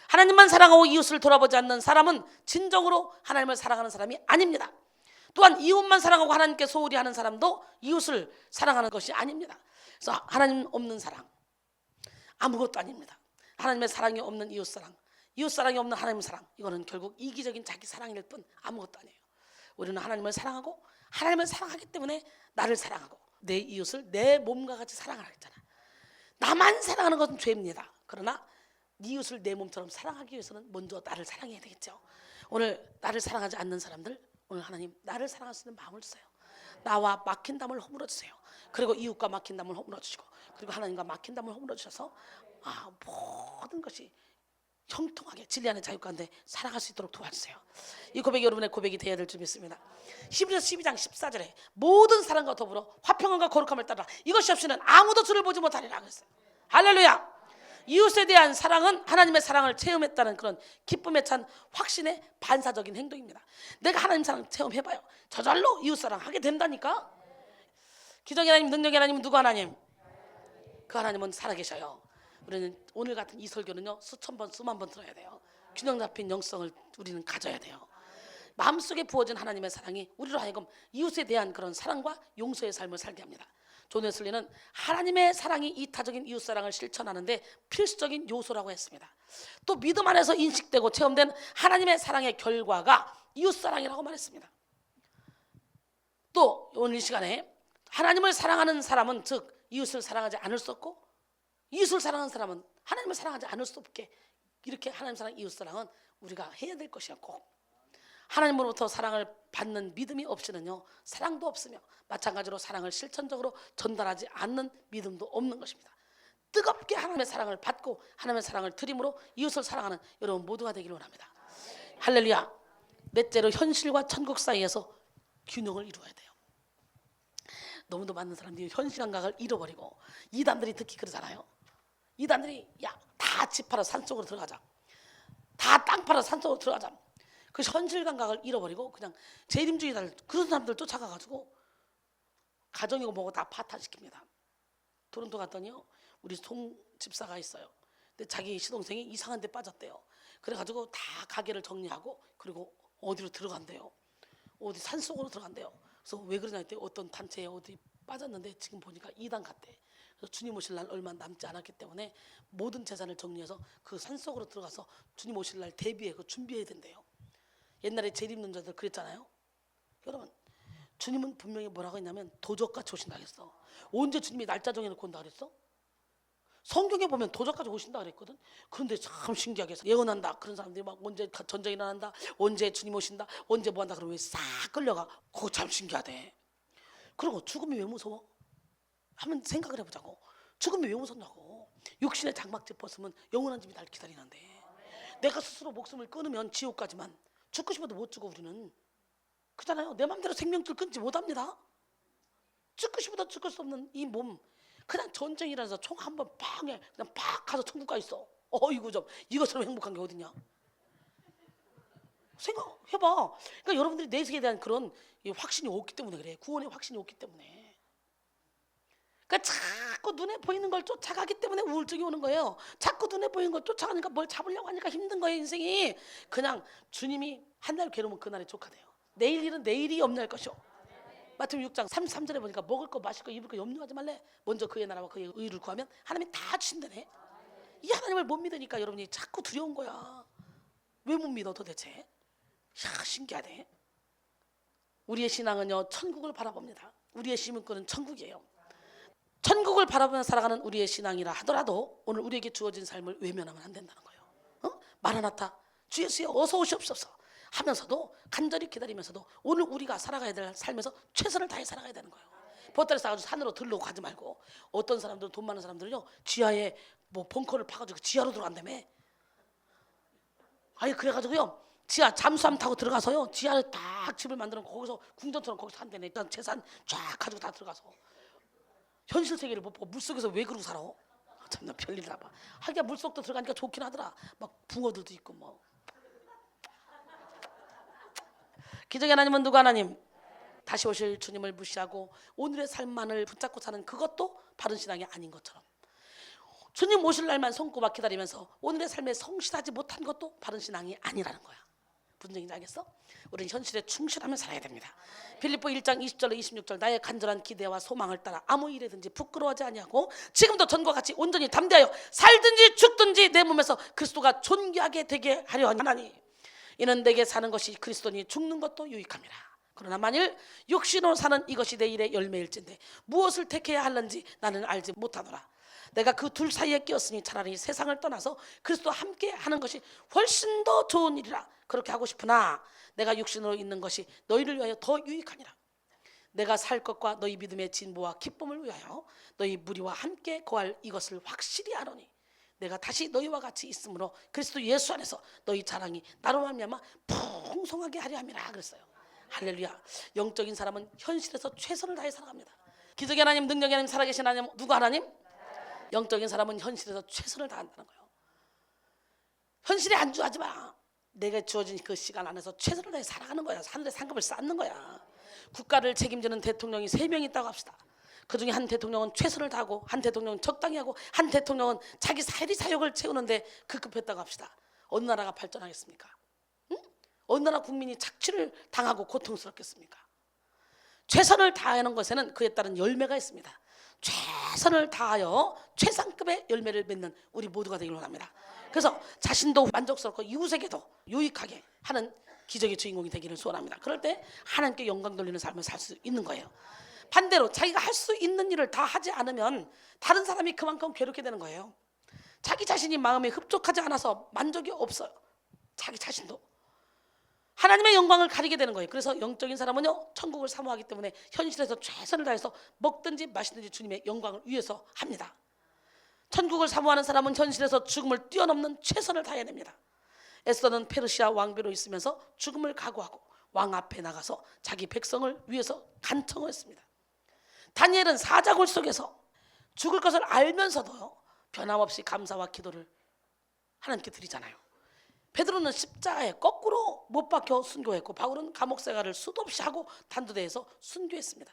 하나님만 사랑하고 이웃을 돌아보지 않는 사람은 진정으로 하나님을 사랑하는 사람이 아닙니다. 또한 이웃만 사랑하고 하나님께 소홀히 하는 사람도 이웃을 사랑하는 것이 아닙니다. 그래서 하나님 없는 사랑 아무것도 아닙니다. 하나님의 사랑이 없는 이웃 사랑, 이웃 사랑이 없는 하나님 사랑, 이거는 결국 이기적인 자기 사랑일 뿐 아무것도 아니에요. 우리는 하나님을 사랑하고 하나님을 사랑하기 때문에 나를 사랑하고 내 이웃을 내 몸과 같이 사랑하라 했잖아. 나만 사랑하는 것은 죄입니다. 그러나 네 이웃을 내 몸처럼 사랑하기 위해서는 먼저 나를 사랑해야 되겠죠. 오늘 나를 사랑하지 않는 사람들, 오늘 하나님 나를 사랑할 수 있는 마음을 주세요. 나와 막힌 담을 허물어 주세요. 그리고 이웃과 막힌 담을 허물어 주시고, 그리고 하나님과 막힌 담을 허물어 주셔서 모든 것이 형통하게 진리 안에 자유 가운데 살아갈 수 있도록 도와주세요. 이 고백이 여러분의 고백이 되어야 될 줄 믿습니다. 12장 14절에 모든 사랑과 더불어 화평함과 거룩함을 따라 이것이 없이는 아무도 주를 보지 못하리라 그랬어요. 할렐루야. 이웃에 대한 사랑은 하나님의 사랑을 체험했다는 그런 기쁨에 찬 확신의 반사적인 행동입니다. 내가 하나님 사랑 체험해봐요. 저절로 이웃 사랑 하게 된다니까. 기적의 하나님, 능력의 하나님은 누구 하나님? 그 하나님은 살아계셔요. 우리는 오늘 같은 이 설교는요 수천 번 수만 번 들어야 돼요. 균형 잡힌 영성을 우리는 가져야 돼요. 마음속에 부어진 하나님의 사랑이 우리로 하여금 이웃에 대한 그런 사랑과 용서의 삶을 살게 합니다. 존 웨슬리는 하나님의 사랑이 이타적인 이웃사랑을 실천하는데 필수적인 요소라고 했습니다. 또 믿음 안에서 인식되고 체험된 하나님의 사랑의 결과가 이웃사랑이라고 말했습니다. 또 오늘 이 시간에 하나님을 사랑하는 사람은 즉 이웃을 사랑하지 않을 수 없고 이웃을 사랑하는 사람은 하나님을 사랑하지 않을 수 없게 이렇게 하나님 사랑 이웃사랑은 우리가 해야 될 것이야. 꼭 하나님으로부터 사랑을 받는 믿음이 없이는요 사랑도 없으며 마찬가지로 사랑을 실천적으로 전달하지 않는 믿음도 없는 것입니다. 뜨겁게 하나님의 사랑을 받고 하나님의 사랑을 드림으로 이웃을 사랑하는 여러분 모두가 되기를 원합니다. 할렐루야. 넷째로 현실과 천국 사이에서 균형을 이루어야 돼요. 너무도 많은 사람들이 현실 감각을 잃어버리고 이단들이 특히 그러잖아요. 이단들이 다 집 팔아 산속으로 들어가자, 다 땅 팔아 산속으로 들어가자, 그 현실 감각을 잃어버리고 그냥 재림주의자들 그런 사람들 쫓아가가지고 가정이고 뭐고 다 파탄시킵니다. 토론토 갔더니요 우리 송 집사가 있어요. 근데 자기 시동생이 이상한 데 빠졌대요. 그래가지고 다 가게를 정리하고 그리고 어디로 들어간대요. 어디 산속으로 들어간대요. 그래서 왜 그러냐 했더니 어떤 단체에 어디 빠졌는데 지금 보니까 이단 같대. 그래서 주님 오실 날 얼마 남지 않았기 때문에 모든 재산을 정리해서 그 산속으로 들어가서 주님 오실 날 대비해 그 준비해야 된대요. 옛날에 재림는 자들 그랬잖아요. 여러분 주님은 분명히 뭐라고 했냐면 도적같이 오신다 그랬어. 언제 주님이 날짜 정해놓고 온다 그랬어? 성경에 보면 도적까지 오신다 그랬거든. 그런데 참 신기하게 예언한다 그런 사람들이 막 언제 전쟁이 일어난다, 언제 주님 오신다, 언제 뭐한다 그러면 싹 끌려가. 그거 참 신기하대. 그리고 죽음이 왜 무서워? 한번 생각을 해보자고. 죽음이 왜 무섭냐고. 육신의 장막째 벗으면 영원한 집이 날 기다리는데, 내가 스스로 목숨을 끊으면 지옥 가지만 죽고 싶어도 못 죽어. 우리는 그잖아요. 내 맘대로 생명줄 끊지 못합니다. 죽고 싶어도 죽을 수 없는 이 몸, 그냥 전쟁이라서 총 한 번 팡에 그냥 팍 가서 천국 가 있어. 이거 좀 이것처럼 행복한 게 어딨냐. 생각해봐. 그러니까 여러분들이 내세에 대한 그런 확신이 없기 때문에 그래. 구원의 확신이 없기 때문에. 그러니까 자꾸 눈에 보이는 걸 쫓아가기 때문에 우울증이 오는 거예요. 자꾸 눈에 보이는 걸 쫓아가니까 뭘 잡으려고 하니까 힘든 거예요, 인생이. 그냥 주님이 한 날 괴로우면 그날이 족하대요. 내일 일은 내일이 염려할 것이오. 마태복음 6장 33절에 보니까 먹을 거 마실 거 입을 거 염려하지 말래. 먼저 그의 나라와 그의 의를 구하면 하나님이 다 주신다네. 이 하나님을 못 믿으니까 여러분이 자꾸 두려운 거야. 왜 못 믿어 도대체? 야, 신기하네. 우리의 신앙은요, 천국을 바라봅니다. 우리의 시민권은 천국이에요. 천국을 바라보며 살아가는 우리의 신앙이라 하더라도 오늘 우리에게 주어진 삶을 외면하면 안 된다는 거예요. 마라나타, 주 예수여 어서 오시옵소서 하면서도 간절히 기다리면서도 오늘 우리가 살아가야 될 삶에서 최선을 다해 살아가야 되는 거예요. 보따리 싸가지고 산으로 들르고 가지 말고. 어떤 사람들은, 돈 많은 사람들은요, 지하에 뭐 벙커를 파가지고 지하로 들어간다며. 아니 그래가지고요, 지하 잠수함 타고 들어가서요, 지하에 딱 집을 만들어 거기서 궁전처럼 거기서 산다네. 일단 재산 쫙 가지고 다 들어가서 현실 세계를 못 보고 물속에서 왜 그러고 살아? 참나 별일이나 봐. 하기야 물속도 들어가니까 좋긴 하더라. 막 붕어들도 있고 뭐. 기적의 하나님은 누구 하나님? 다시 오실 주님을 무시하고 오늘의 삶만을 붙잡고 사는 그것도 바른 신앙이 아닌 것처럼, 주님 오실 날만 손꼽아 기다리면서 오늘의 삶에 성실하지 못한 것도 바른 신앙이 아니라는 거야. 무슨 얘기인지 알겠어? 우리는 현실에 충실하며 살아야 됩니다. 필립보 1장 20절로 26절, 나의 간절한 기대와 소망을 따라 아무 일에든지 부끄러워하지 아니하고 지금도 전과 같이 온전히 담대하여 살든지 죽든지 내 몸에서 그리스도가 존귀하게 되게 하려 하나니 이는 내게 사는 것이 그리스도니 죽는 것도 유익함이라. 그러나 만일 육신으로 사는 이것이 내 일의 열매일진데 무엇을 택해야 할는지 나는 알지 못하노라. 내가 그 둘 사이에 끼었으니 차라리 세상을 떠나서 그리스도와 함께 하는 것이 훨씬 더 좋은 일이라. 그렇게 하고 싶으나 내가 육신으로 있는 것이 너희를 위하여 더 유익하니라. 내가 살 것과 너희 믿음의 진보와 기쁨을 위하여 너희 무리와 함께 거할 이것을 확실히 아노니 내가 다시 너희와 같이 있으므로 그리스도 예수 안에서 너희 자랑이 나로 말미암아 풍성하게 하려 함이라 그랬어요. 할렐루야. 영적인 사람은 현실에서 최선을 다해 살아갑니다. 기적의 하나님, 능력의 하나님, 살아계신 하나님, 누구 하나님? 영적인 사람은 현실에서 최선을 다한다는 거예요. 현실에 안주하지 마. 내가 주어진 그 시간 안에서 최선을 다해 살아가는 거야. 하늘의 상급을 쌓는 거야. 국가를 책임지는 대통령이 3명 있다고 합시다. 그 중에 한 대통령은 최선을 다하고, 한 대통령은 적당히 하고, 한 대통령은 자기 사리 사욕을 채우는데 급급했다고 합시다. 어느 나라가 발전하겠습니까? 응? 어느 나라 국민이 착취를 당하고 고통스럽겠습니까? 최선을 다하는 것에는 그에 따른 열매가 있습니다. 최선을 다하여 최상급의 열매를 맺는 우리 모두가 되기를 원합니다. 그래서 자신도 만족스럽고 이웃에게도 유익하게 하는 기적의 주인공이 되기를 소원합니다. 그럴 때 하나님께 영광 돌리는 삶을 살 수 있는 거예요. 반대로 자기가 할 수 있는 일을 다 하지 않으면 다른 사람이 그만큼 괴롭게 되는 거예요. 자기 자신이 마음에 흡족하지 않아서 만족이 없어요. 자기 자신도 하나님의 영광을 가리게 되는 거예요. 그래서 영적인 사람은요, 천국을 사모하기 때문에 현실에서 최선을 다해서 먹든지 마시든지 주님의 영광을 위해서 합니다. 천국을 사모하는 사람은 현실에서 죽음을 뛰어넘는 최선을 다해야 됩니다. 에스더는 페르시아 왕비로 있으면서 죽음을 각오하고 왕 앞에 나가서 자기 백성을 위해서 간청을 했습니다. 다니엘은 사자굴 속에서 죽을 것을 알면서도 변함없이 감사와 기도를 하나님께 드리잖아요. 베드로는 십자가에 거꾸로 못 박혀 순교했고, 바울은 감옥 생활을 수도 없이 하고 단두대에서 순교했습니다.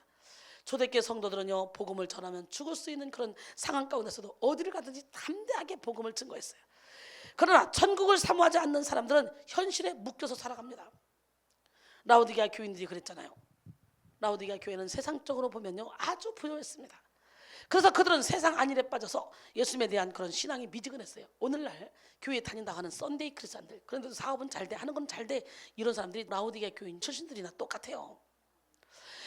초대교회 성도들은요, 복음을 전하면 죽을 수 있는 그런 상황 가운데서도 어디를 가든지 담대하게 복음을 증거했어요. 그러나 천국을 사모하지 않는 사람들은 현실에 묶여서 살아갑니다. 라오디게아 교인들이 그랬잖아요. 라오디게아 교회는 세상적으로 보면요, 아주 부유했습니다. 그래서 그들은 세상 안일에 빠져서 예수님에 대한 그런 신앙이 미지근했어요. 오늘날 교회에 다닌다고 하는 썬데이 크리스찬들, 그런데도 사업은 잘 돼, 하는 건 잘 돼, 이런 사람들이 라오디게아 교인 출신들이나 똑같아요.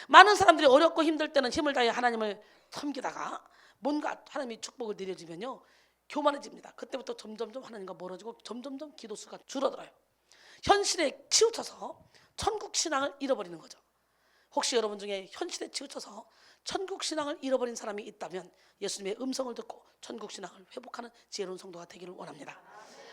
많은 사람들이 어렵고 힘들 때는 힘을 다해 하나님을 섬기다가 뭔가 하나님이 축복을 내려주면요, 교만해집니다. 그때부터 점점점 하나님과 멀어지고 점점점 기도수가 줄어들어요. 현실에 치우쳐서 천국 신앙을 잃어버리는 거죠. 혹시 여러분 중에 현실에 치우쳐서 천국 신앙을 잃어버린 사람이 있다면 예수님의 음성을 듣고 천국 신앙을 회복하는 지혜로운 성도가 되기를 원합니다.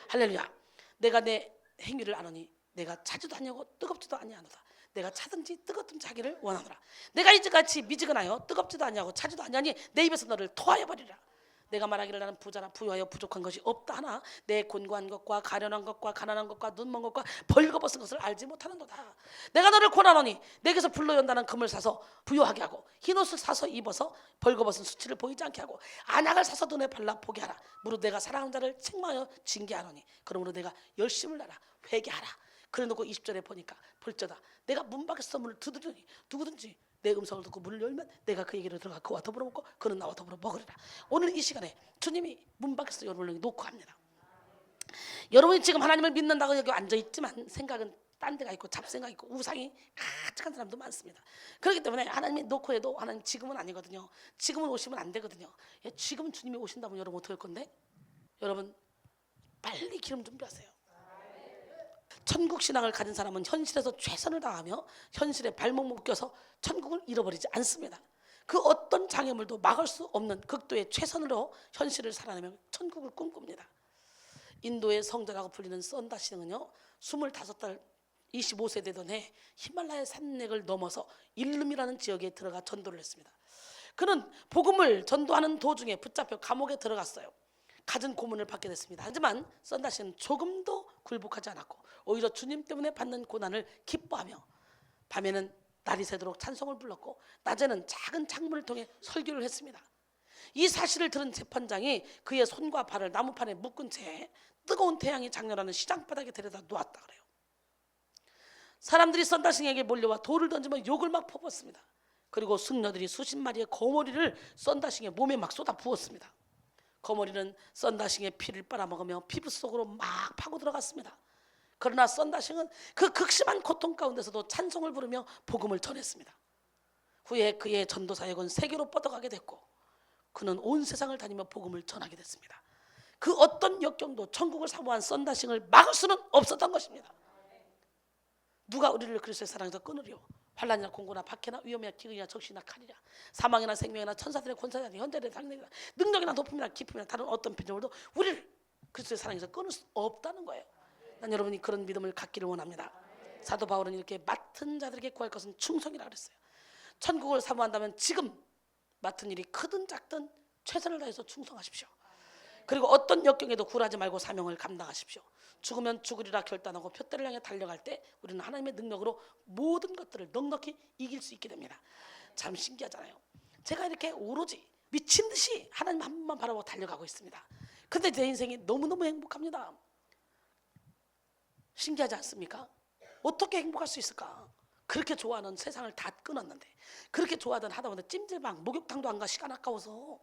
할렐루야. 내가 내 행위를 아노니 내가 차지도 아니하고 뜨겁지도 아니하노라. 내가 차든지 뜨겁든지 하기를 원하노라. 내가 이제같이 미지근하여 뜨겁지도 아니하고 차지도 아니하니 내 입에서 너를 토하여 버리라. 내가 말하기를 나는 부자나 부유하여 부족한 것이 없다 하나 내 곤고한 것과 가련한 것과 가난한 것과 눈먼 것과 벌거벗은 것을 알지 못하는도다. 내가 너를 권하노니 내게서 불로 연다는 금을 사서 부유하게 하고 흰옷을 사서 입어서 벌거벗은 수치를 보이지 않게 하고 안약을 사서 눈에 발라 보게 하라. 무릇 내가 사랑하는 자를 책망하여 징계하노니 그러므로 내가 열심을 내라 회개하라. 그래놓고 20절에 보니까 볼저다 내가 문 밖에서 문을 두드리니 누구든지 내 음성을 듣고 문을 열면 내가 그에게로 들어가 그와 더불어 먹고 그는 나와 더불어 먹으리라. 오늘 이 시간에 주님이 문 밖에서 여러분을 놓고 합니다. 여러분이 지금 하나님을 믿는다고 여기 앉아있지만 생각은 딴 데가 있고 잡생각 있고 우상이 가득한 사람도 많습니다. 그렇기 때문에 하나님이 놓고 해도 하나님 지금은 아니거든요. 지금은 오시면 안 되거든요. 지금 주님이 오신다면 여러분 어떻게 할 건데? 여러분 빨리 기름 준비하세요. 천국 신앙을 가진 사람은 현실에서 최선을 다하며 현실에 발목 묶여서 천국을 잃어버리지 않습니다. 그 어떤 장애물도 막을 수 없는 극도의 최선으로 현실을 살아내며 천국을 꿈꿉니다. 인도의 성자라고 불리는 썬다시는요 25달 25세 되던 해 히말라야 산맥을 넘어서 일름이라는 지역에 들어가 전도를 했습니다. 그는 복음을 전도하는 도중에 붙잡혀 감옥에 들어갔어요. 갖은 고문을 받게 됐습니다. 하지만 썬다시는 조금도 굴복하지 않았고 오히려 주님 때문에 받는 고난을 기뻐하며 밤에는 날이 새도록 찬송을 불렀고 낮에는 작은 창문을 통해 설교를 했습니다. 이 사실을 들은 재판장이 그의 손과 발을 나무판에 묶은 채 뜨거운 태양이 장렬하는 시장바닥에 데려다 놓았다 그래요. 사람들이 썬다싱에게 몰려와 돌을 던지며 욕을 막 퍼붓습니다. 그리고 승려들이 수십 마리의 거머리를 썬다싱의 몸에 막 쏟아 부었습니다. 거머리는 썬다싱의 피를 빨아먹으며 피부 속으로 막 파고 들어갔습니다. 그러나 썬다싱은 그 극심한 고통 가운데서도 찬송을 부르며 복음을 전했습니다. 후에 그의 전도 사역은 세계로 뻗어가게 됐고 그는 온 세상을 다니며 복음을 전하게 됐습니다. 그 어떤 역경도 천국을 사모한 썬다싱을 막을 수는 없었던 것입니다. 누가 우리를 그리스도의 사랑에서 끊으리요? 환난이나 공고나 박해나 위험이나 기근이나 적시나 칼이라 사망이나 생명이나 천사들의 권세나 현대의 당력이나 능력이나 높음이나 깊음이나 다른 어떤 피조물도 우리를 그리스도의 사랑에서 끊을 수 없다는 거예요. 난 여러분이 그런 믿음을 갖기를 원합니다. 사도 바울은 이렇게 맡은 자들에게 구할 것은 충성이라 그랬어요. 천국을 사모한다면 지금 맡은 일이 크든 작든 최선을 다해서 충성하십시오. 그리고 어떤 역경에도 굴하지 말고 사명을 감당하십시오. 죽으면 죽으리라 결단하고 표대를 향해 달려갈 때 우리는 하나님의 능력으로 모든 것들을 넉넉히 이길 수 있게 됩니다. 참 신기하잖아요. 제가 이렇게 오로지 미친 듯이 하나님 한 분만 바라보고 달려가고 있습니다. 근데 제 인생이 너무너무 행복합니다. 신기하지 않습니까? 어떻게 행복할 수 있을까? 그렇게 좋아하는 세상을 다 끊었는데 그렇게 좋아하던 하다못해 찜질방 목욕탕도 안 가. 시간 아까워서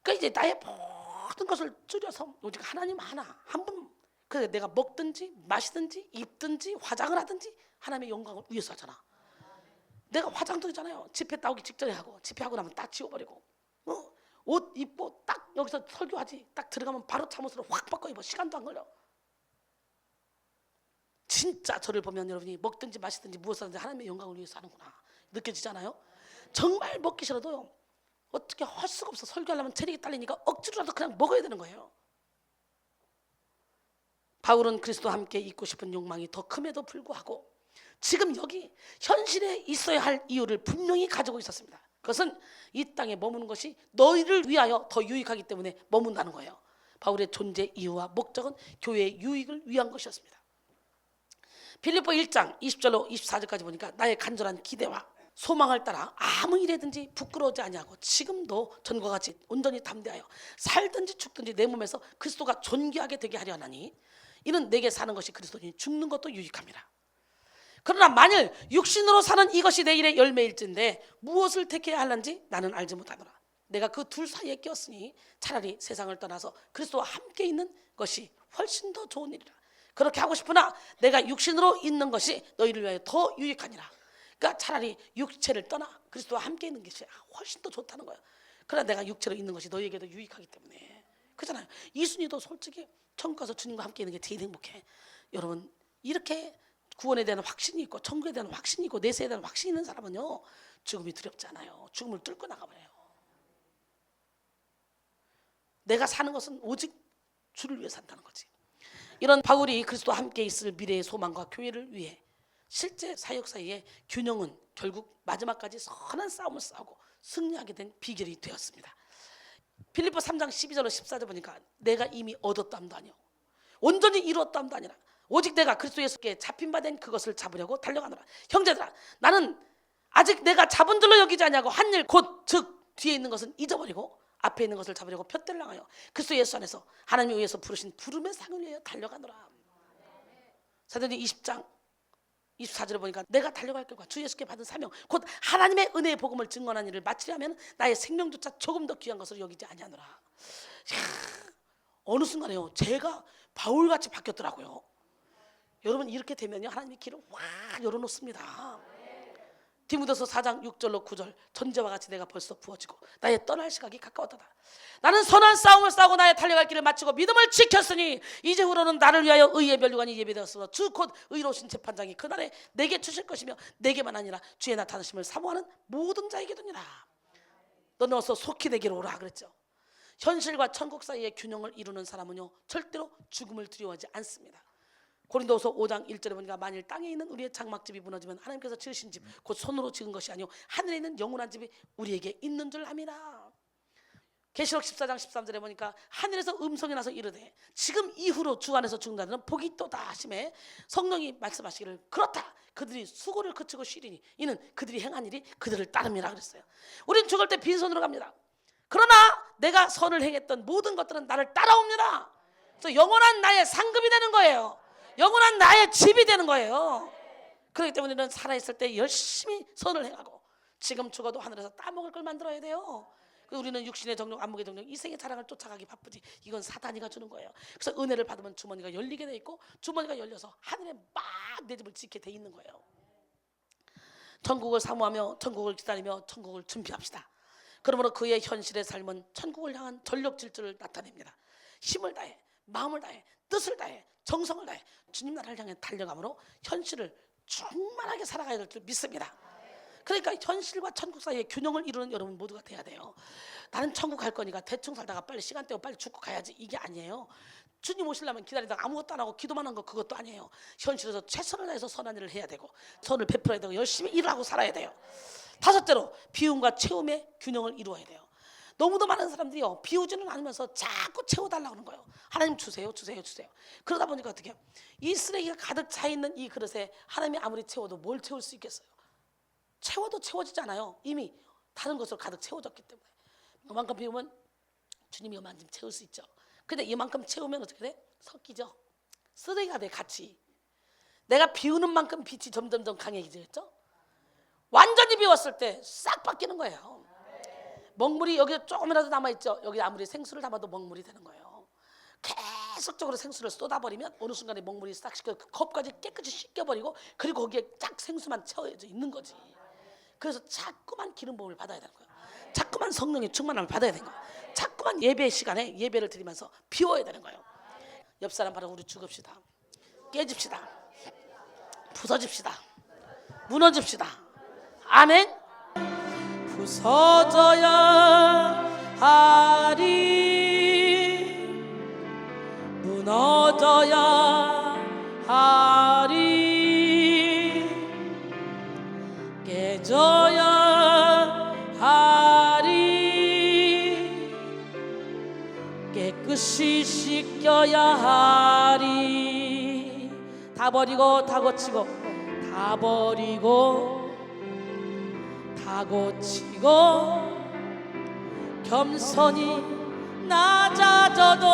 그러니까 이제 나의 모든 것을 줄여서 오직 하나님 하나 한 분. 그래 내가 먹든지 마시든지 입든지 화장을 하든지 하나님의 영광을 위해서 하잖아. 내가 화장도 하잖아요. 집회 나오기 직전에 하고 집회하고 나면 딱 지워버리고 옷 입고 딱 여기서 설교하지 딱 들어가면 바로 잠옷으로 확 바꿔 입어. 시간도 안 걸려. 진짜 저를 보면 여러분이 먹든지 마시든지 무엇을 하든지 하나님의 영광을 위해서 하는구나 느껴지잖아요. 정말 먹기 싫어도요 어떻게 할 수가 없어. 설교하려면 체력이 딸리니까 억지로라도 그냥 먹어야 되는 거예요. 바울은 그리스도와 함께 있고 싶은 욕망이 더 큼에도 불구하고 지금 여기 현실에 있어야 할 이유를 분명히 가지고 있었습니다. 그것은 이 땅에 머무는 것이 너희를 위하여 더 유익하기 때문에 머문다는 거예요. 바울의 존재 이유와 목적은 교회의 유익을 위한 것이었습니다. 빌립보 1장 20절로 24절까지 보니까 나의 간절한 기대와 소망을 따라 아무 일에든지 부끄러워하지 아니하고 지금도 전과 같이 온전히 담대하여 살든지 죽든지 내 몸에서 그리스도가 존귀하게 되게 하려 하나니 이는 내게 사는 것이 그리스도니 죽는 것도 유익함이라. 그러나 만일 육신으로 사는 이것이 내 일의 열매일진데 무엇을 택해야 할는지 나는 알지 못하노라. 내가 그 둘 사이에 꼈으니 차라리 세상을 떠나서 그리스도와 함께 있는 것이 훨씬 더 좋은 일이라. 그렇게 하고 싶으나 내가 육신으로 있는 것이 너희를 위하여 더 유익하니라. 그러니까 차라리 육체를 떠나 그리스도와 함께 있는 것이 훨씬 더 좋다는 거예요. 그러나 내가 육체로 있는 것이 너희에게도 유익하기 때문에. 그렇잖아요. 이순이도 솔직히 천국 가서 주님과 함께 있는 게 제일 행복해. 여러분 이렇게 구원에 대한 확신이 있고 천국에 대한 확신이 있고 내세에 대한 확신이 있는 사람은요 죽음이 두렵지 않아요. 죽음을 뚫고 나가버려요. 내가 사는 것은 오직 주를 위해 산다는 거지. 이런 바울이 그리스도와 함께 있을 미래의 소망과 교회를 위해 실제 사역 사이의 균형은 결국 마지막까지 선한 싸움을 싸우고 승리하게 된 비결이 되었습니다. 빌립보 3장 12절로 14절 보니까 내가 이미 얻었담도 아니요 온전히 이루었담도 아니라 오직 내가 그리스도 예수께 잡힌 바 된 그것을 잡으려고 달려가노라. 형제들아 나는 아직 내가 잡은 줄로 여기지 아니하고 한 일 곧 즉 뒤에 있는 것은 잊어버리고 앞에 있는 것을 잡으려고 푯대를 향하여 그리스도 예수 안에서 하나님이 위해서 부르신 부름의 상을 위하여 달려가노라. 사도행전 20장 24절에 보니까 내가 달려갈 것과 주 예수께 받은 사명 곧 하나님의 은혜의 복음을 증언하는 일을 마치려면 나의 생명조차 조금 더 귀한 것으로 여기지 아니하노라. 어느 순간에요 제가 바울같이 바뀌었더라고요. 여러분 이렇게 되면요 하나님의 길을 확 열어놓습니다. 디모데서 4장 6절로 9절 전제와 같이 내가 벌써 부어지고 나의 떠날 시각이 가까웠다. 나는 선한 싸움을 싸우고 나의 달려갈 길을 마치고 믿음을 지켰으니 이제후로는 나를 위하여 의의 면류관이 예비되었으므로 주 곧 의로우신 재판장이 그날에 내게 주실 것이며 내게만 아니라 주의 나타나심을 사모하는 모든 자에게도니라. 너는 어서 속히 내게로 오라 그랬죠. 현실과 천국 사이의 균형을 이루는 사람은요 절대로 죽음을 두려워하지 않습니다. 고린도후서 5장 1절에 보니까 만일 땅에 있는 우리의 장막집이 무너지면 하나님께서 지으신 집 곧 손으로 지은 것이 아니요 하늘에 있는 영원한 집이 우리에게 있는 줄 압니다. 계시록 14장 13절에 보니까 하늘에서 음성이 나서 이르되 지금 이후로 주 안에서 죽는 자들은 복이 있도다 하심에 성령이 말씀하시기를 그렇다 그들이 수고를 그치고 쉬리니 이는 그들이 행한 일이 그들을 따름이라 그랬어요. 우린 죽을 때 빈손으로 갑니다. 그러나 내가 선을 행했던 모든 것들은 나를 따라옵니다. 그래서 영원한 나의 상급이 되는 거예요. 영원한 나의 집이 되는 거예요. 그렇기 때문에 우리는 살아있을 때 열심히 선을 행하고 지금 죽어도 하늘에서 따먹을 걸 만들어야 돼요. 우리는 육신의 정욕, 안목의 정욕, 이생의 자랑을 쫓아가기 바쁘지 이건 사단이가 주는 거예요. 그래서 은혜를 받으면 주머니가 열리게 돼 있고 주머니가 열려서 하늘에 막 내 집을 짓게 돼 있는 거예요. 천국을 사모하며 천국을 기다리며 천국을 준비합시다. 그러므로 그의 현실의 삶은 천국을 향한 전력 질주를 나타냅니다. 힘을 다해 마음을 다해 뜻을 다해 정성을 다해 주님 나라를 향해 달려감으로 현실을 충만하게 살아가야 될 줄 믿습니다. 그러니까 현실과 천국 사이의 균형을 이루는 여러분 모두가 돼야 돼요. 나는 천국 갈 거니까 대충 살다가 빨리 시간 때우고 빨리 죽고 가야지 이게 아니에요. 주님 오시려면 기다리다가 아무것도 안 하고 기도만 한 거 그것도 아니에요. 현실에서 최선을 다해서 선한 일을 해야 되고 선을 베풀어야 되고 열심히 일을 하고 살아야 돼요. 다섯째로 비움과 채움의 균형을 이루어야 돼요. 너무도 많은 사람들이요 비우지는 않으면서 자꾸 채워달라고 하는 거예요. 하나님 주세요 주세요 주세요. 그러다 보니까 어떻게 해요? 이 쓰레기가 가득 차있는 이 그릇에 하나님이 아무리 채워도 뭘 채울 수 있겠어요? 채워도 채워지지 않아요. 이미 다른 것으로 가득 채워졌기 때문에. 이만큼 비우면 주님이 이만큼 채울 수 있죠. 근데 이만큼 채우면 어떻게 돼? 섞이죠. 쓰레기가 돼 같이. 내가 비우는 만큼 빛이 점점점 강해지겠죠. 완전히 비웠을 때 싹 바뀌는 거예요. 먹물이 여기 조금이라도 남아있죠. 여기 아무리 생수를 담아도 먹물이 되는 거예요. 계속적으로 생수를 쏟아버리면 어느 순간에 먹물이 싹 씻겨 그 컵까지 깨끗이 씻겨버리고 그리고 거기에 쫙 생수만 채워져 있는 거지. 그래서 자꾸만 기름 부음을 받아야 되는 거예요. 자꾸만 성령의 충만함을 받아야 되는 거예요. 자꾸만 예배 시간에 예배를 드리면서 비워야 되는 거예요. 옆 사람 바로 우리 죽읍시다. 깨집시다. 부서집시다. 무너집시다. 아멘. 부서져야 하리 무너져야 하리 깨져야 하리 깨끗이 씻겨야 하리 다 버리고 다 고치고 다 버리고 다 고치고 겸손히 낮아져도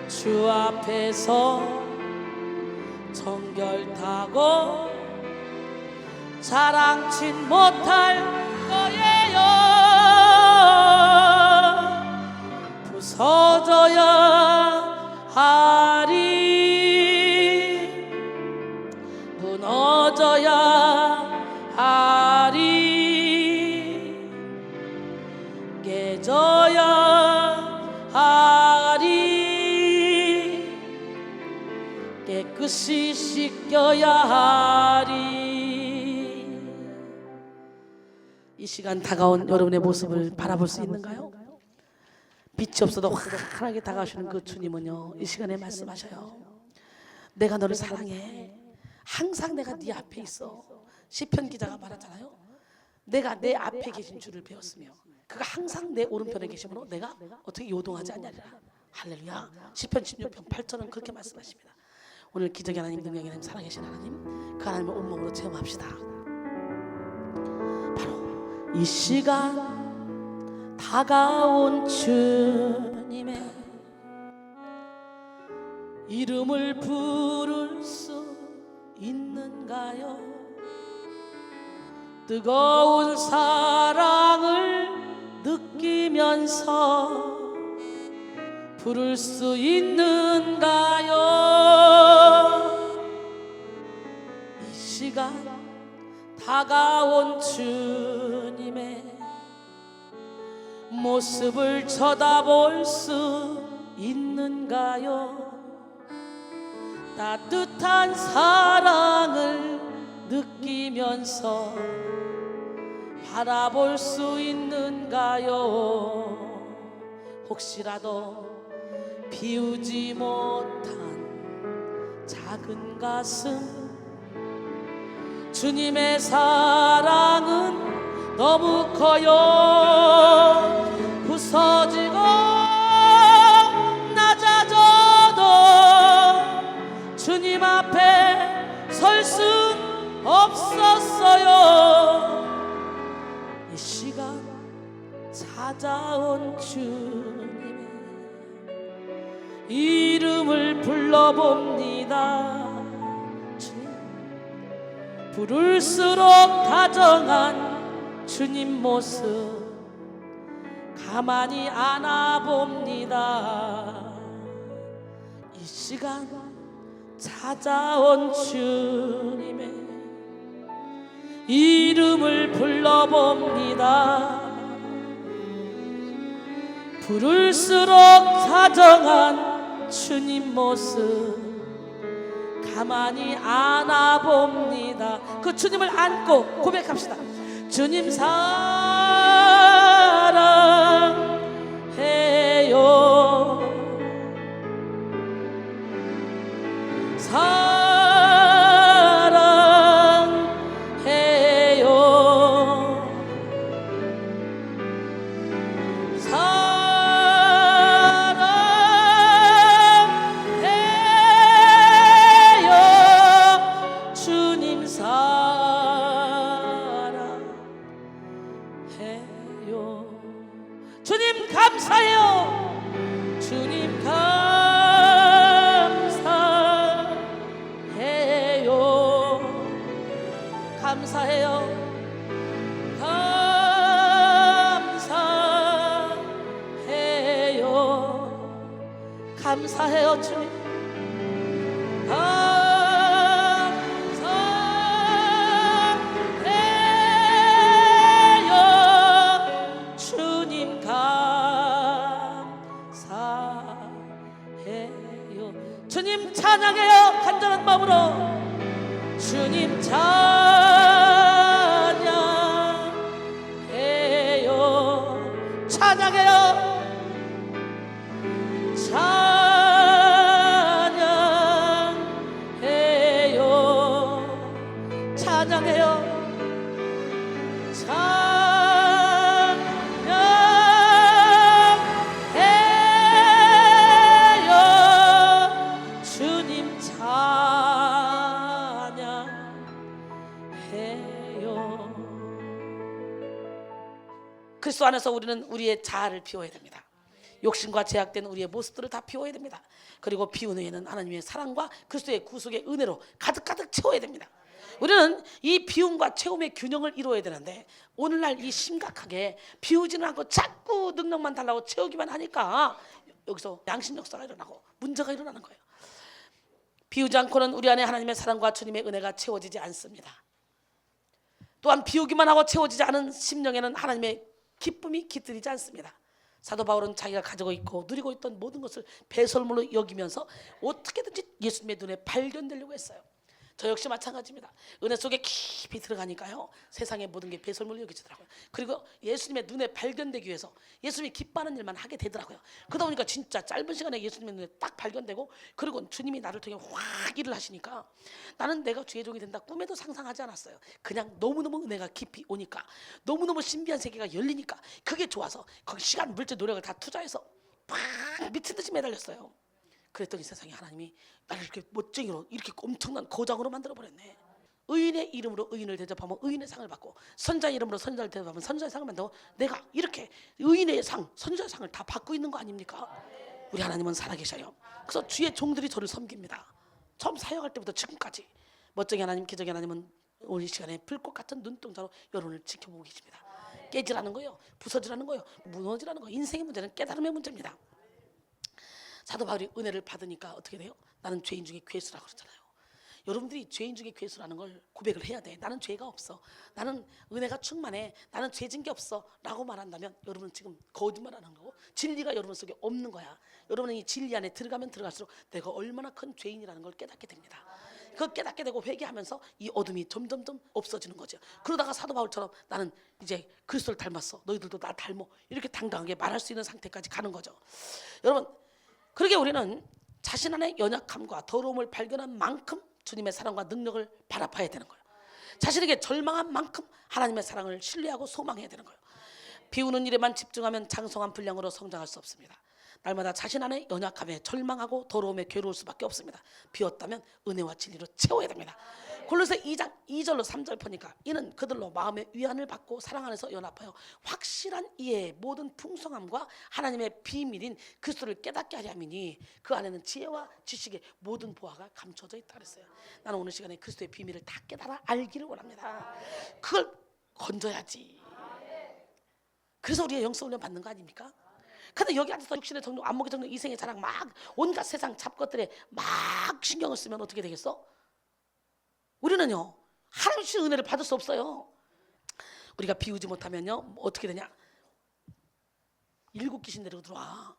주 앞에서 정결타고 자랑치 못할 거예요. 부서져야 하리 무너져야 하리 깨져야 하리 깨끗이 씻겨야 하리. 이 시간 다가온 여러분의 모습을 바라볼 수 있는가요? 빛이 없어도 환하게 다가오시는 그 주님은요, 이 시간에 말씀하셔요. 내가 너를 사랑해. 항상 내가 네 앞에 있어. 시편 기자가 말하잖아요. 내가 내 앞에 계신 주를 배웠으며 그가 항상 내 오른편에 계심으로 내가 어떻게 요동하지 않냐리라. 할렐루야. 시편 16편 8절은 그렇게 말씀하십니다. 오늘 기적의 하나님, 능력의 하나님, 살아계신 하나님, 그 하나님을 온몸으로 체험합시다. 바로 이 시간 다가온 주님의 이름을 부를 수 있는가요? 뜨거운 사랑을 느끼면서 부를 수 있는가요? 이 시간 다가온 주님의 모습을 쳐다볼 수 있는가요? 따뜻한 사랑을 느끼면서 바라볼 수 있는가요? 혹시라도 비우지 못한 작은 가슴, 주님의 사랑은 너무 커요. 부서지고 낮아져도 주님 앞에 설 수 없었어요. 이 시간 찾아온 주님의 이름을 불러봅니다. 주님, 부를수록 다정한 주님 모습 가만히 안아봅니다. 이 시간 찾아온 주님의 이름을 불러봅니다. 부를수록 다정한 주님 모습 가만히 안아봅니다. 그 주님을 안고 고백합시다. 주님 사랑해요. 주님 감사해요. 주님 감사해요. 감사해요. 감사해요. 감사해요. 주님 주님 찬양해요. 간절한 마음으로 주님 찬양해요. 찬양해요. 찬양해요. 찬양해요. 그리스도 안에서 우리는 우리의 자아를 비워야 됩니다. 욕심과 제약된 우리의 모습들을 다 비워야 됩니다. 그리고 비운 후에는 하나님의 사랑과 그리스도의 구속의 은혜로 가득가득 채워야 됩니다. 우리는 이 비움과 채움의 균형을 이루어야 되는데 오늘날 이 심각하게 비우지는 않고 자꾸 능력만 달라고 채우기만 하니까 여기서 양심 역사가 일어나고 문제가 일어나는 거예요. 비우지 않고는 우리 안에 하나님의 사랑과 주님의 은혜가 채워지지 않습니다. 또한 비우기만 하고 채워지지 않은 심령에는 하나님의 기쁨이 깃들이지 않습니다. 사도 바울은 자기가 가지고 있고 누리고 있던 모든 것을 배설물로 여기면서 어떻게든지 예수님의 눈에 발견되려고 했어요. 저 역시 마찬가지입니다. 은혜 속에 깊이 들어가니까요, 세상의 모든 게 배설물로 여겨지더라고요. 그리고 예수님의 눈에 발견되기 위해서 예수님이 기뻐하는 일만 하게 되더라고요. 그러다 보니까 진짜 짧은 시간에 예수님의 눈에 딱 발견되고, 그리고 주님이 나를 통해 확 일을 하시니까 나는 내가 주의 종이 된다 꿈에도 상상하지 않았어요. 그냥 너무너무 은혜가 깊이 오니까, 너무너무 신비한 세계가 열리니까 그게 좋아서 거기 시간, 물질, 노력을 다 투자해서 막 미친 듯이 매달렸어요. 그랬더니 세상에 하나님이 나를 이렇게 멋쟁이로, 이렇게 엄청난 거장으로 만들어버렸네. 의인의 이름으로 의인을 대접하면 의인의 상을 받고, 선자의 이름으로 선자를 대접하면 선자의 상을 만들고, 내가 이렇게 의인의 상, 선자의 상을 다 받고 있는 거 아닙니까? 우리 하나님은 살아계셔요. 그래서 주의 종들이 저를 섬깁니다. 처음 사역할 때부터 지금까지. 멋쟁이 하나님, 기적의 하나님은 오늘 이 시간에 불꽃 같은 눈동자로 여러분을 지켜보고 계십니다. 깨지라는 거예요, 부서지라는 거예요, 무너지라는 거예요. 인생의 문제는 깨달음의 문제입니다. 사도 바울이 은혜를 받으니까 어떻게 돼요? 나는 죄인 중에 괴수라고 그러잖아요. 여러분들이 죄인 중에 괴수라는 걸 고백을 해야 돼. 나는 죄가 없어, 나는 은혜가 충만해, 나는 죄진 게 없어 라고 말한다면 여러분은 지금 거짓말하는 거고, 진리가 여러분 속에 없는 거야. 여러분은 이 진리 안에 들어가면 들어갈수록 내가 얼마나 큰 죄인이라는 걸 깨닫게 됩니다. 그걸 깨닫게 되고 회개하면서 이 어둠이 점점점 없어지는 거죠. 그러다가 사도 바울처럼 나는 이제 그리스도를 닮았어, 너희들도 나 닮어, 이렇게 당당하게 말할 수 있는 상태까지 가는 거죠. 여러분, 그러게 우리는 자신 안의 연약함과 더러움을 발견한 만큼 주님의 사랑과 능력을 바라봐야 되는 거예요. 자신에게 절망한 만큼 하나님의 사랑을 신뢰하고 소망해야 되는 거예요. 비우는 일에만 집중하면 장성한 분량으로 성장할 수 없습니다. 날마다 자신 안의 연약함에 절망하고 더러움에 괴로울 수밖에 없습니다. 비웠다면 은혜와 진리로 채워야 됩니다. 골로새 2장 2절로 3절 보니까 이는 그들로 마음의 위안을 받고 사랑 안에서 연합하여 확실한 이해의 모든 풍성함과 하나님의 비밀인 그리스도를 깨닫게 하려 함이니 그 안에는 지혜와 지식의 모든 보화가 감춰져 있다 그랬어요. 나는 오늘 시간에 그리스도의 비밀을 다 깨달아 알기를 원합니다. 그걸 건져야지. 그래서 우리가 영성훈련 받는 거 아닙니까? 근데 여기 앉아서 육신의 정욕, 안목의 정욕, 이생의 자랑, 막 온갖 세상 잡것들에 막 신경을 쓰면 어떻게 되겠어? 우리는요, 하나님 주신 은혜를 받을 수 없어요. 우리가 비우지 못하면요, 어떻게 되냐? 일곱 귀신 데리고 들어와.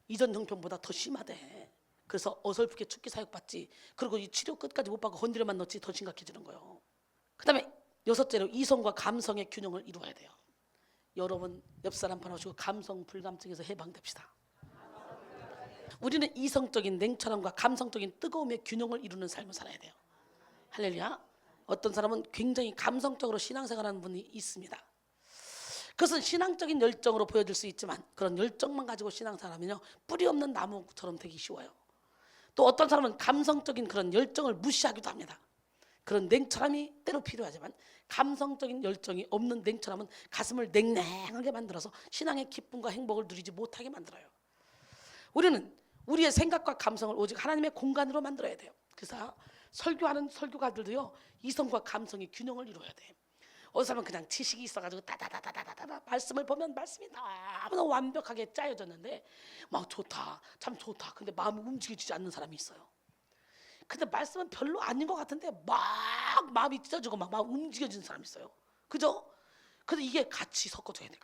이전 형편보다 더 심하대. 그래서 어설프게 죽기 사역받지. 그리고 이 치료 끝까지 못 받고 건드려만 넣지 더 심각해지는 거예요. 그 다음에 여섯째로 이성과 감성의 균형을 이루어야 돼요. 여러분 옆 사람 바라보시고 감성 불감증에서 해방됩시다. 우리는 이성적인 냉철함과 감성적인 뜨거움의 균형을 이루는 삶을 살아야 돼요. 할렐루야. 어떤 사람은 굉장히 감성적으로 신앙생활하는 분이 있습니다. 그것은 신앙적인 열정으로 보여질 수 있지만 그런 열정만 가지고 신앙생활하면요, 뿌리 없는 나무처럼 되기 쉬워요. 또 어떤 사람은 감성적인 그런 열정을 무시하기도 합니다. 그런 냉철함이 때로 필요하지만 감성적인 열정이 없는 냉철함은 가슴을 냉랭하게 만들어서 신앙의 기쁨과 행복을 누리지 못하게 만들어요. 우리는 우리의 생각과 감성을 오직 하나님의 공간으로 만들어야 돼요. 그래서 설교하는 설교가들도요, 이성과 감성의 균형을 이루어야 돼. 어느 사람은 그냥 지식이 있어가지고 따다다다다다다 말씀을 보면 말씀이 너무나 완벽하게 짜여졌는데 막 좋다, 참 좋다. 근데 마음이 움직여지지 않는 사람이 있어요. 근데 말씀은 별로 아닌 것 같은데 막 마음이 찢어지고 막 움직여지는 사람이 있어요. 그죠? 근데 이게 같이 섞어져야 돼.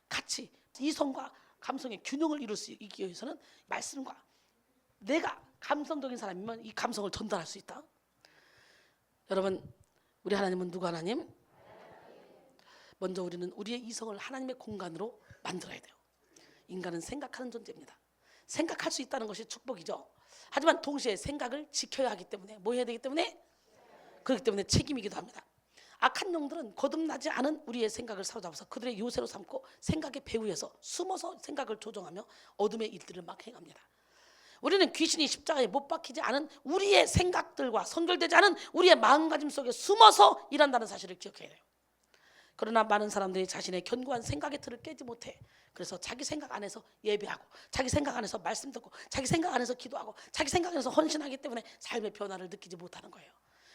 같이 이성과 감성의 균형을 이룰 수 있기 위해서는 말씀과 내가 감성적인 사람이면 이 감성을 전달할 수 있다. 여러분, 우리 하나님은 누구 하나님? 먼저 우리는 우리의 이성을 하나님의 공간으로 만들어야 돼요. 인간은 생각하는 존재입니다. 생각할 수 있다는 것이 축복이죠. 하지만 동시에 생각을 지켜야 하기 때문에 뭐 해야 되기 때문에? 그렇기 때문에 책임이기도 합니다. 악한 영들은 거듭나지 않은 우리의 생각을 사로잡아서 그들의 요새로 삼고 생각의 배후에서 숨어서 생각을 조종하며 어둠의 일들을 막 행합니다. 우리는 귀신이 십자가에 못 박히지 않은 우리의 생각들과 선결되지 않은 우리의 마음가짐 속에 숨어서 일한다는 사실을 기억해야 돼요. 그러나 많은 사람들이 자신의 견고한 생각의 틀을 깨지 못해. 그래서 자기 생각 안에서 예배하고 자기 생각 안에서 말씀 듣고 자기 생각 안에서 기도하고 자기 생각 안에서 헌신하기 때문에 삶의 변화를 느끼지 못하는 거예요.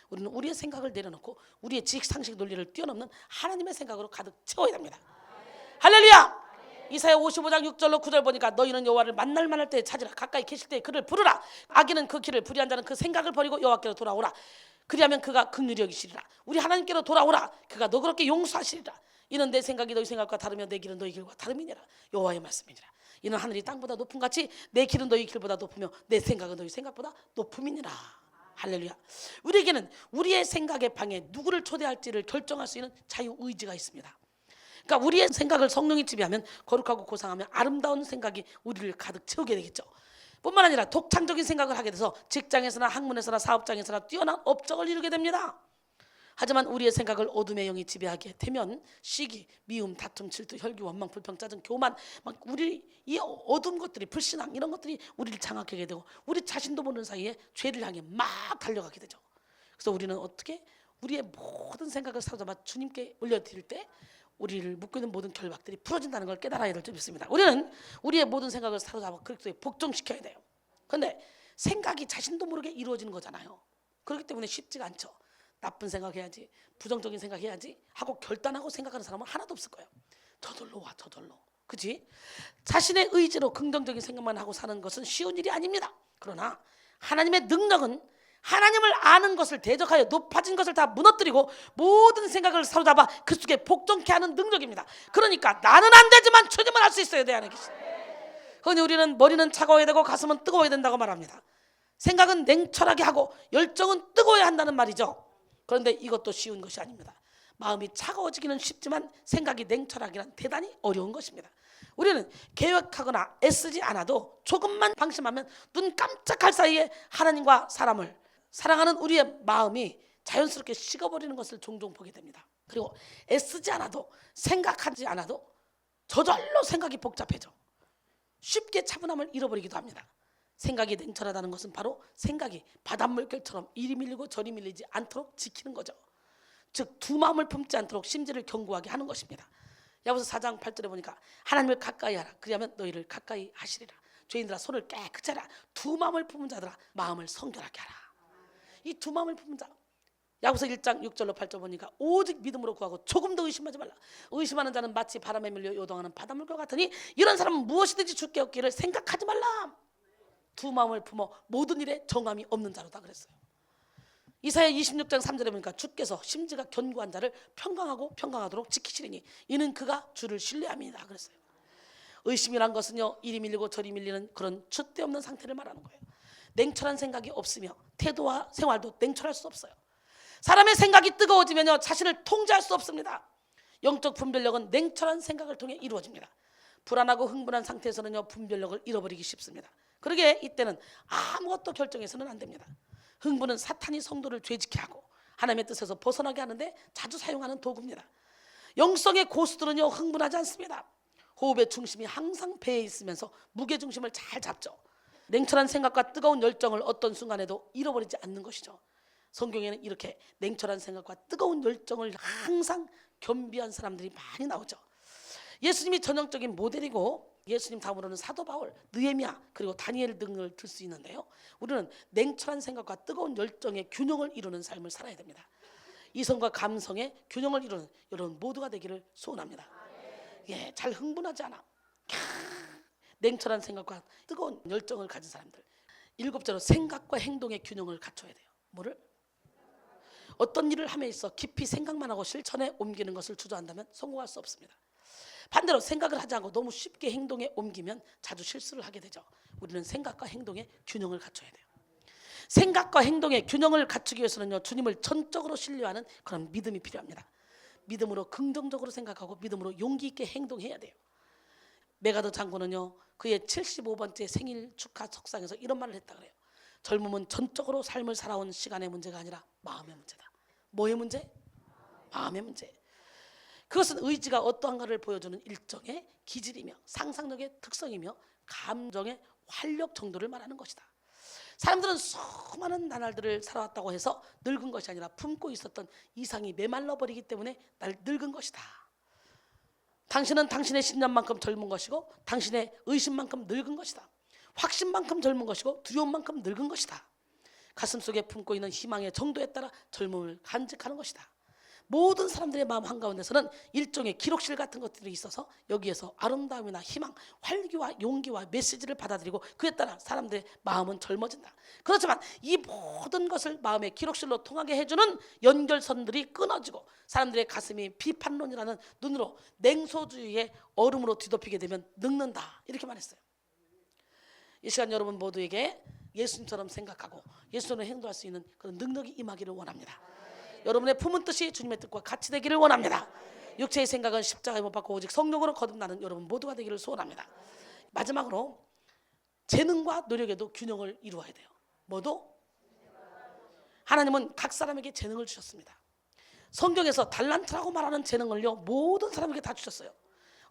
우리는 우리의 생각을 내려놓고 우리의 지식, 상식, 논리를 뛰어넘는 하나님의 생각으로 가득 채워야 됩니다. 할렐루야! 이사야 55장 6절로 9절 보니까 너희는 여호와를 만날 때 찾으라. 가까이 계실 때 그를 부르라. 악인은 그 길을 불의한 자는 그 생각을 버리고 여호와께로 돌아오라. 그리하면 그가 긍휼히 여기시리라. 우리 하나님께로 돌아오라. 그가 너그럽게 용서하시리라. 이는 내 생각이 너희 생각과 다르며 내 길은 너희 길과 다름이니라. 여호와의 말씀이니라. 이는 하늘이 땅보다 높음 같이 내 길은 너희 길보다 높으며 내 생각은 너희 생각보다 높음이니라. 할렐루야. 우리에게는 우리의 생각의 방에 누구를 초대할지를 결정할 수 있는 자유의지가 있습니다. 그러니까 우리의 생각을 성령이 지배하면 거룩하고 고상하며 아름다운 생각이 우리를 가득 채우게 되겠죠. 뿐만 아니라 독창적인 생각을 하게 돼서 직장에서나 학문에서나 사업장에서나 뛰어난 업적을 이루게 됩니다. 하지만 우리의 생각을 어둠의 영이 지배하게 되면 시기, 미움, 다툼, 질투, 혈기, 원망, 불평, 짜증, 교만, 막 우리 이 어두운 것들이, 불신앙 이런 것들이 우리를 장악하게 되고 우리 자신도 모르는 사이에 죄를 향해 막 달려가게 되죠. 그래서 우리는 어떻게 우리의 모든 생각을 사로잡아 주님께 올려드릴 때 우리를 묶고 있는 모든 결박들이 풀어진다는 걸 깨달아야 될 줄 믿습니다. 우리는 우리의 모든 생각을 사로잡아 그리스도에 복종시켜야 돼요. 그런데 생각이 자신도 모르게 이루어지는 거잖아요. 그렇기 때문에 쉽지가 않죠. 나쁜 생각해야지, 부정적인 생각해야지 하고 결단하고 생각하는 사람은 하나도 없을 거예요. 저절로 와, 저절로. 그치? 자신의 의지로 긍정적인 생각만 하고 사는 것은 쉬운 일이 아닙니다. 그러나 하나님의 능력은 하나님을 아는 것을 대적하여 높아진 것을 다 무너뜨리고 모든 생각을 사로잡아 그 속에 복종케 하는 능력입니다. 그러니까 나는 안 되지만 주님은 할 수 있어야 돼. 그러니 우리는 머리는 차가워야 되고 가슴은 뜨거워야 된다고 말합니다. 생각은 냉철하게 하고 열정은 뜨거워야 한다는 말이죠. 그런데 이것도 쉬운 것이 아닙니다. 마음이 차가워지기는 쉽지만 생각이 냉철하기는 대단히 어려운 것입니다. 우리는 계획하거나 애쓰지 않아도 조금만 방심하면 눈 깜짝할 사이에 하나님과 사람을 사랑하는 우리의 마음이 자연스럽게 식어버리는 것을 종종 보게 됩니다. 그리고 애쓰지 않아도 생각하지 않아도 저절로 생각이 복잡해져 쉽게 차분함을 잃어버리기도 합니다. 생각이 냉철하다는 것은 바로 생각이 바닷물결처럼 이리 밀리고 저리 밀리지 않도록 지키는 거죠. 즉 두 마음을 품지 않도록 심지를 견고하게 하는 것입니다. 야고보서 4장 8절에 보니까 하나님을 가까이 하라. 그리하면 너희를 가까이 하시리라. 죄인들아 손을 깨끗이 하라. 두 마음을 품은 자들아 마음을 성결하게 하라. 이 두 마음을 품은 자, 야고보서 1장 6절로 8절 보니까 오직 믿음으로 구하고 조금 더 의심하지 말라. 의심하는 자는 마치 바람에 밀려 요동하는 바닷물과 같으니 이런 사람은 무엇이든지 주께 얻기를 생각하지 말라. 두 마음을 품어 모든 일에 정함이 없는 자로다 그랬어요. 이사야 26장 3절에 보니까 주께서 심지가 견고한 자를 평강하도록 지키시리니 이는 그가 주를 신뢰함이다 그랬어요. 의심이란 것은요 이리 밀리고 저리 밀리는 그런 줏대 없는 상태를 말하는 거예요. 냉철한 생각이 없으며 태도와 생활도 냉철할 수 없어요. 사람의 생각이 뜨거워지면요 자신을 통제할 수 없습니다. 영적 분별력은 냉철한 생각을 통해 이루어집니다. 불안하고 흥분한 상태에서는요 분별력을 잃어버리기 쉽습니다. 그러게 이때는 아무것도 결정해서는 안 됩니다. 흥분은 사탄이 성도를 죄짓게 하고 하나님의 뜻에서 벗어나게 하는데 자주 사용하는 도구입니다. 영성의 고수들은요 흥분하지 않습니다. 호흡의 중심이 항상 배에 있으면서 무게중심을 잘 잡죠. 냉철한 생각과 뜨거운 열정을 어떤 순간에도 잃어버리지 않는 것이죠. 성경에는 이렇게 냉철한 생각과 뜨거운 열정을 항상 겸비한 사람들이 많이 나오죠. 예수님이 전형적인 모델이고 예수님 다음으로는 사도 바울, 느헤미야 그리고 다니엘 등을 들 수 있는데요. 우리는 냉철한 생각과 뜨거운 열정의 균형을 이루는 삶을 살아야 됩니다. 이성과 감성의 균형을 이루는 여러분 모두가 되기를 소원합니다. 예, 잘 흥분하지 않아. 냉철한 생각과 뜨거운 열정을 가진 사람들. 7번째로 생각과 행동의 균형을 갖춰야 돼요. 뭐를? 어떤 일을 함에 있어 깊이 생각만 하고 실천에 옮기는 것을 주저한다면 성공할 수 없습니다. 반대로 생각을 하지 않고 너무 쉽게 행동에 옮기면 자주 실수를 하게 되죠. 우리는 생각과 행동의 균형을 갖춰야 돼요. 생각과 행동의 균형을 갖추기 위해서는요 주님을 전적으로 신뢰하는 그런 믿음이 필요합니다. 믿음으로 긍정적으로 생각하고 믿음으로 용기 있게 행동해야 돼요. 메가더 장군은요 그의 75번째 생일 축하 석상에서 이런 말을 했다 그래요. 젊음은 전적으로 삶을 살아온 시간의 문제가 아니라 마음의 문제다. 뭐의 문제? 마음의 문제. 그것은 의지가 어떠한가를 보여주는 일정의 기질이며 상상력의 특성이며 감정의 활력 정도를 말하는 것이다. 사람들은 수많은 나날들을 살아왔다고 해서 늙은 것이 아니라 품고 있었던 이상이 메말라 버리기 때문에 날 늙은 것이다. 당신은 당신의 신념만큼 젊은 것이고 당신의 의심만큼 늙은 것이다. 확신만큼 젊은 것이고 두려움만큼 늙은 것이다. 가슴속에 품고 있는 희망의 정도에 따라 젊음을 간직하는 것이다. 모든 사람들의 마음 한가운데서는 일종의 기록실 같은 것들이 있어서 여기에서 아름다움이나 희망, 활기와 용기와 메시지를 받아들이고 그에 따라 사람들의 마음은 젊어진다. 그렇지만 이 모든 것을 마음의 기록실로 통하게 해주는 연결선들이 끊어지고 사람들의 가슴이 비판론이라는 눈으로 냉소주의의 얼음으로 뒤덮이게 되면 늙는다. 이렇게 말했어요. 이 시간 여러분 모두에게 예수님처럼 생각하고 예수님처럼 행동할 수 있는 그런 능력이 임하기를 원합니다. 여러분의 품은 뜻이 주님의 뜻과 같이 되기를 원합니다. 육체의 생각은 십자가에 못 박고 오직 성령으로 거듭나는 여러분 모두가 되기를 소원합니다. 마지막으로 재능과 노력에도 균형을 이루어야 돼요. 뭐도? 하나님은 각 사람에게 재능을 주셨습니다. 성경에서 달란트라고 말하는 재능을요 모든 사람에게 다 주셨어요.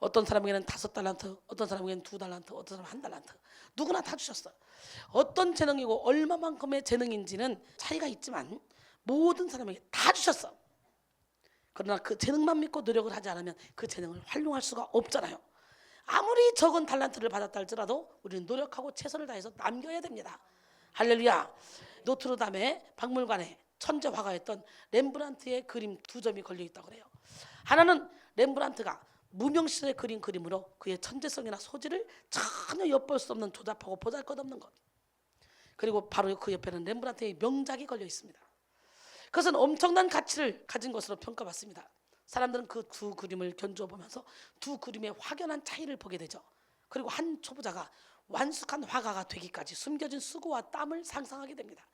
어떤 사람에게는 5달란트, 어떤 사람에게는 2달란트, 어떤 사람은 1달란트. 누구나 다 주셨어요. 어떤 재능이고 얼마만큼의 재능인지는 차이가 있지만 모든 사람에게 다 주셨어. 그러나 그 재능만 믿고 노력을 하지 않으면 그 재능을 활용할 수가 없잖아요. 아무리 적은 달란트를 받았다 할지라도 우리는 노력하고 최선을 다해서 남겨야 됩니다. 할렐루야. 노트르담의 박물관에 천재 화가였던 렘브란트의 그림 2점이 걸려 있다고 그래요. 하나는 렘브란트가 무명실에 그린 그림으로 그의 천재성이나 소질을 전혀 엿볼 수 없는 조잡하고 보잘것없는 것. 그리고 바로 그 옆에는 렘브란트의 명작이 걸려 있습니다. 그것은 엄청난 가치를 가진 것으로 평가받습니다. 사람들은 그 두 그림을 견주어 보면서 두 그림의 확연한 차이를 보게 되죠. 그리고 한 초보자가 완숙한 화가가 되기까지 숨겨진 수고와 땀을 상상하게 됩니다.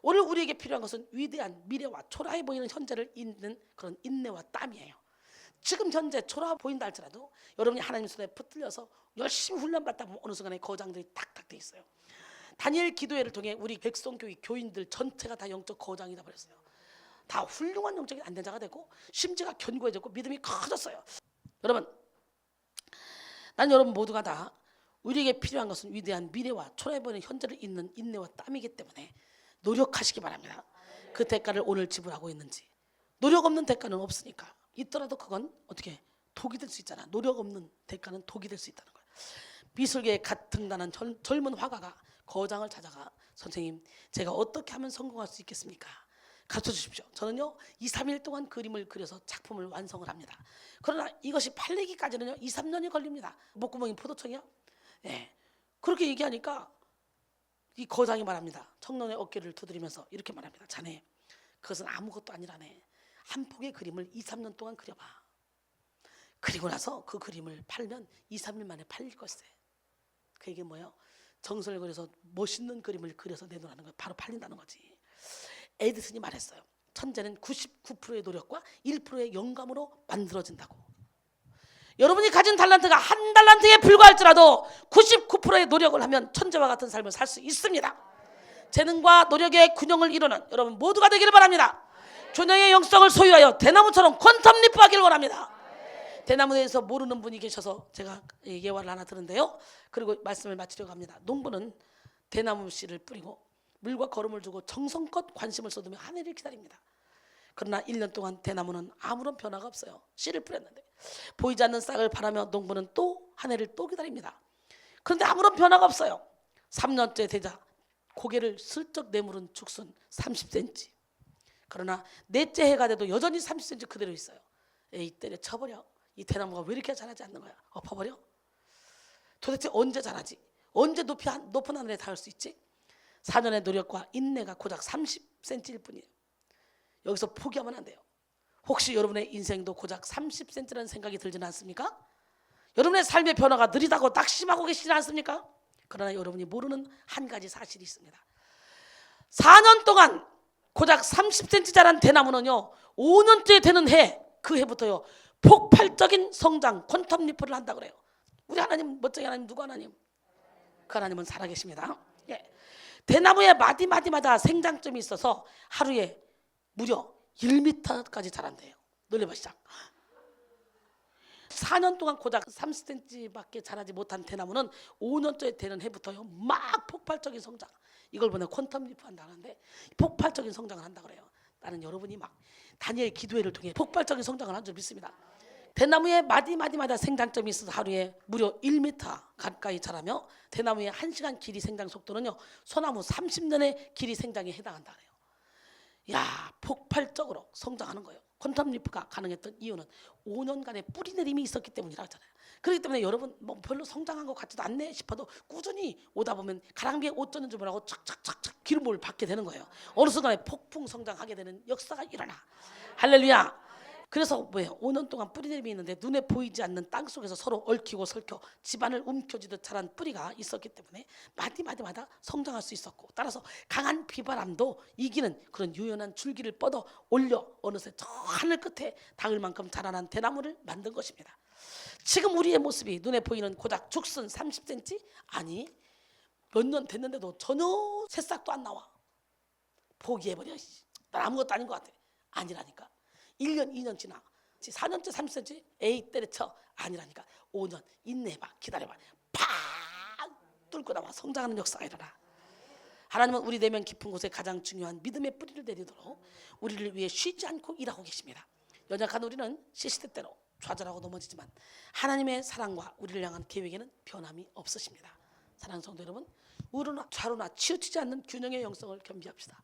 오늘 우리에게 필요한 것은 위대한 미래와 초라해 보이는 현재를 잇는 그런 인내와 땀이에요. 지금 현재 초라해 보인다 할지라도 여러분이 하나님 손에 붙들려서 열심히 훈련받다 보면 어느 순간에 거장들이 탁탁 돼 있어요. 다니엘 기도회를 통해 우리 백성교회 교인들 전체가 다 영적 거장이 돼 버렸어요. 다 훌륭한 영적인 안대자가 되고 심지가 견고해졌고 믿음이 커졌어요. 여러분, 난 여러분 모두가 다 우리에게 필요한 것은 위대한 미래와 초라해 보이는 현재를 잇는 인내와 땀이기 때문에 노력하시기 바랍니다. 그 대가를 오늘 지불하고 있는지. 노력 없는 대가는 없으니까. 있더라도 그건 어떻게 독이 될 수 있잖아. 노력 없는 대가는 독이 될 수 있다는 거야. 미술계에 갓 등단한 젊은 화가가 거장을 찾아가 선생님 제가 어떻게 하면 성공할 수 있겠습니까? 가르쳐 주십시오. 저는요 2-3일 동안 그림을 그려서 작품을 완성을 합니다. 그러나 이것이 팔리기까지는요 2-3년이 걸립니다. 목구멍이 포도청이야? 네. 그렇게 얘기하니까 이 거장이 말합니다. 청년의 어깨를 두드리면서 이렇게 말합니다. 자네 그것은 아무것도 아니라네. 한 폭의 그림을 2-3년 동안 그려봐. 그리고 나서 그 그림을 팔면 2-3일 만에 팔릴 것이래. 그 얘기 뭐예요? 정성을 그려서 멋있는 그림을 그려서 내놓으라는 거예요. 바로 팔린다는 거지. 에디슨이 말했어요. 천재는 99%의 노력과 1%의 영감으로 만들어진다고. 여러분이 가진 달란트가 한 달란트에 불과할지라도 99%의 노력을 하면 천재와 같은 삶을 살 수 있습니다. 재능과 노력의 균형을 이루는 여러분 모두가 되기를 바랍니다. 균형의 영성을 소유하여 대나무처럼 퀀텀 리프하기를 원합니다. 대나무에 대해서 모르는 분이 계셔서 제가 예화를 하나 들은데요. 그리고 말씀을 마치려고 합니다. 농부는 대나무 씨를 뿌리고 물과 거름을 주고 정성껏 관심을 쏟으며 한 해를 기다립니다. 그러나 1년 동안 대나무는 아무런 변화가 없어요. 씨를 뿌렸는데 보이지 않는 싹을 바라며 농부는 또 한 해를 또 기다립니다. 그런데 아무런 변화가 없어요. 3년째 되자 고개를 슬쩍 내물은 죽순 30cm. 그러나 넷째 해가 돼도 여전히 30cm 그대로 있어요. 에이 때려쳐버려. 이 대나무가 왜 이렇게 자라지 않는 거야? 엎어버려. 도대체 언제 자라지? 언제 높은 하늘에 닿을 수 있지? 4년의 노력과 인내가 고작 30cm일 뿐이에요. 여기서 포기하면 안 돼요. 혹시 여러분의 인생도 고작 30cm라는 생각이 들지는 않습니까? 여러분의 삶의 변화가 느리다고 낙심하고 계시지 않습니까? 그러나 여러분이 모르는 한 가지 사실이 있습니다. 4년 동안 고작 30cm 자란 대나무는요 5년째 되는 해, 그 해부터요 폭발적인 성장, 퀀텀 리프를 한다고 그래요. 우리 하나님, 멋쟁이 하나님, 누구 하나님? 그 하나님은 살아계십니다. 예. 대나무의 마디마디마다 생장점이 있어서 하루에 무려 1m까지 자란대요. 놀래보시죠. 4년 동안 고작 30cm밖에 자라지 못한 대나무는 5년째 되는 해부터요 막 폭발적인 성장, 이걸 보면 퀀텀 리프 한다는데 폭발적인 성장을 한다 그래요. 나는 여러분이 막 다니엘 기도회를 통해 폭발적인 성장을 한 줄 믿습니다. 대나무의 마디마디마다 생장점이 있어서 하루에 무려 1m 가까이 자라며 대나무의 1시간 길이 생장 속도는요 소나무 30년의 길이 생장에 해당한다 그래요. 야, 폭발적으로 성장하는 거예요. 퀀텀 리프가 가능했던 이유는 5년간의 뿌리내림이 있었기 때문이라고 하잖아요. 그렇기 때문에 여러분 뭐 별로 성장한 것 같지도 않네 싶어도 꾸준히 오다 보면 가랑비에 옷 젖는 줄 모르고 착착착착 기름을 받게 되는 거예요. 어느 순간에 폭풍 성장하게 되는 역사가 일어나. 할렐루야. 그래서 뭐예요? 5년 동안 뿌리내림이 있는데 눈에 보이지 않는 땅 속에서 서로 얽히고 설켜 집안을 움켜쥐듯 자란 뿌리가 있었기 때문에 마디마디마다 성장할 수 있었고, 따라서 강한 비바람도 이기는 그런 유연한 줄기를 뻗어 올려 어느새 저 하늘 끝에 닿을 만큼 자라난 대나무를 만든 것입니다. 지금 우리의 모습이 눈에 보이는 고작 죽순 30cm? 아니, 몇 년 됐는데도 전혀 새싹도 안 나와. 포기해버려. 난 아무것도 아닌 것 같아. 아니라니까. 1년 2년 지나 4년째 30cm? 에이 때려쳐. 아니라니까. 5년 인내해봐. 기다려봐. 팍 뚫고 나와 성장하는 역사가 일어나. 하나님은 우리 내면 깊은 곳에 가장 중요한 믿음의 뿌리를 내리도록 우리를 위해 쉬지 않고 일하고 계십니다. 연약한 우리는 시시때때로 좌절하고 넘어지지만 하나님의 사랑과 우리를 향한 계획에는 변함이 없으십니다. 사랑하는 성도 여러분, 우로나 좌로나 치우치지 않는 균형의 영성을 겸비합시다.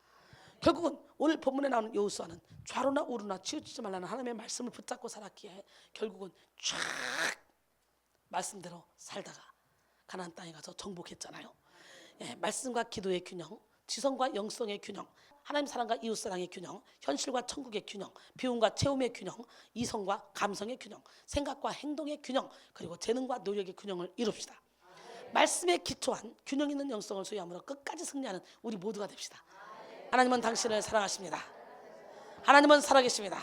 결국은 오늘 본문에 나오는 여호수아는 좌로나 우로나 치우치지 말라는 하나님의 말씀을 붙잡고 살았기에 결국은 쫙 말씀대로 살다가 가나안 땅에 가서 정복했잖아요. 예, 말씀과 기도의 균형, 지성과 영성의 균형, 하나님 사랑과 이웃 사랑의 균형, 현실과 천국의 균형, 비움과 체험의 균형, 이성과 감성의 균형, 생각과 행동의 균형, 그리고 재능과 노력의 균형을 이룹시다. 말씀에 기초한 균형 있는 영성을 소유함으로 끝까지 승리하는 우리 모두가 됩시다. 하나님은 당신을 사랑하십니다. 하나님은 살아계십니다.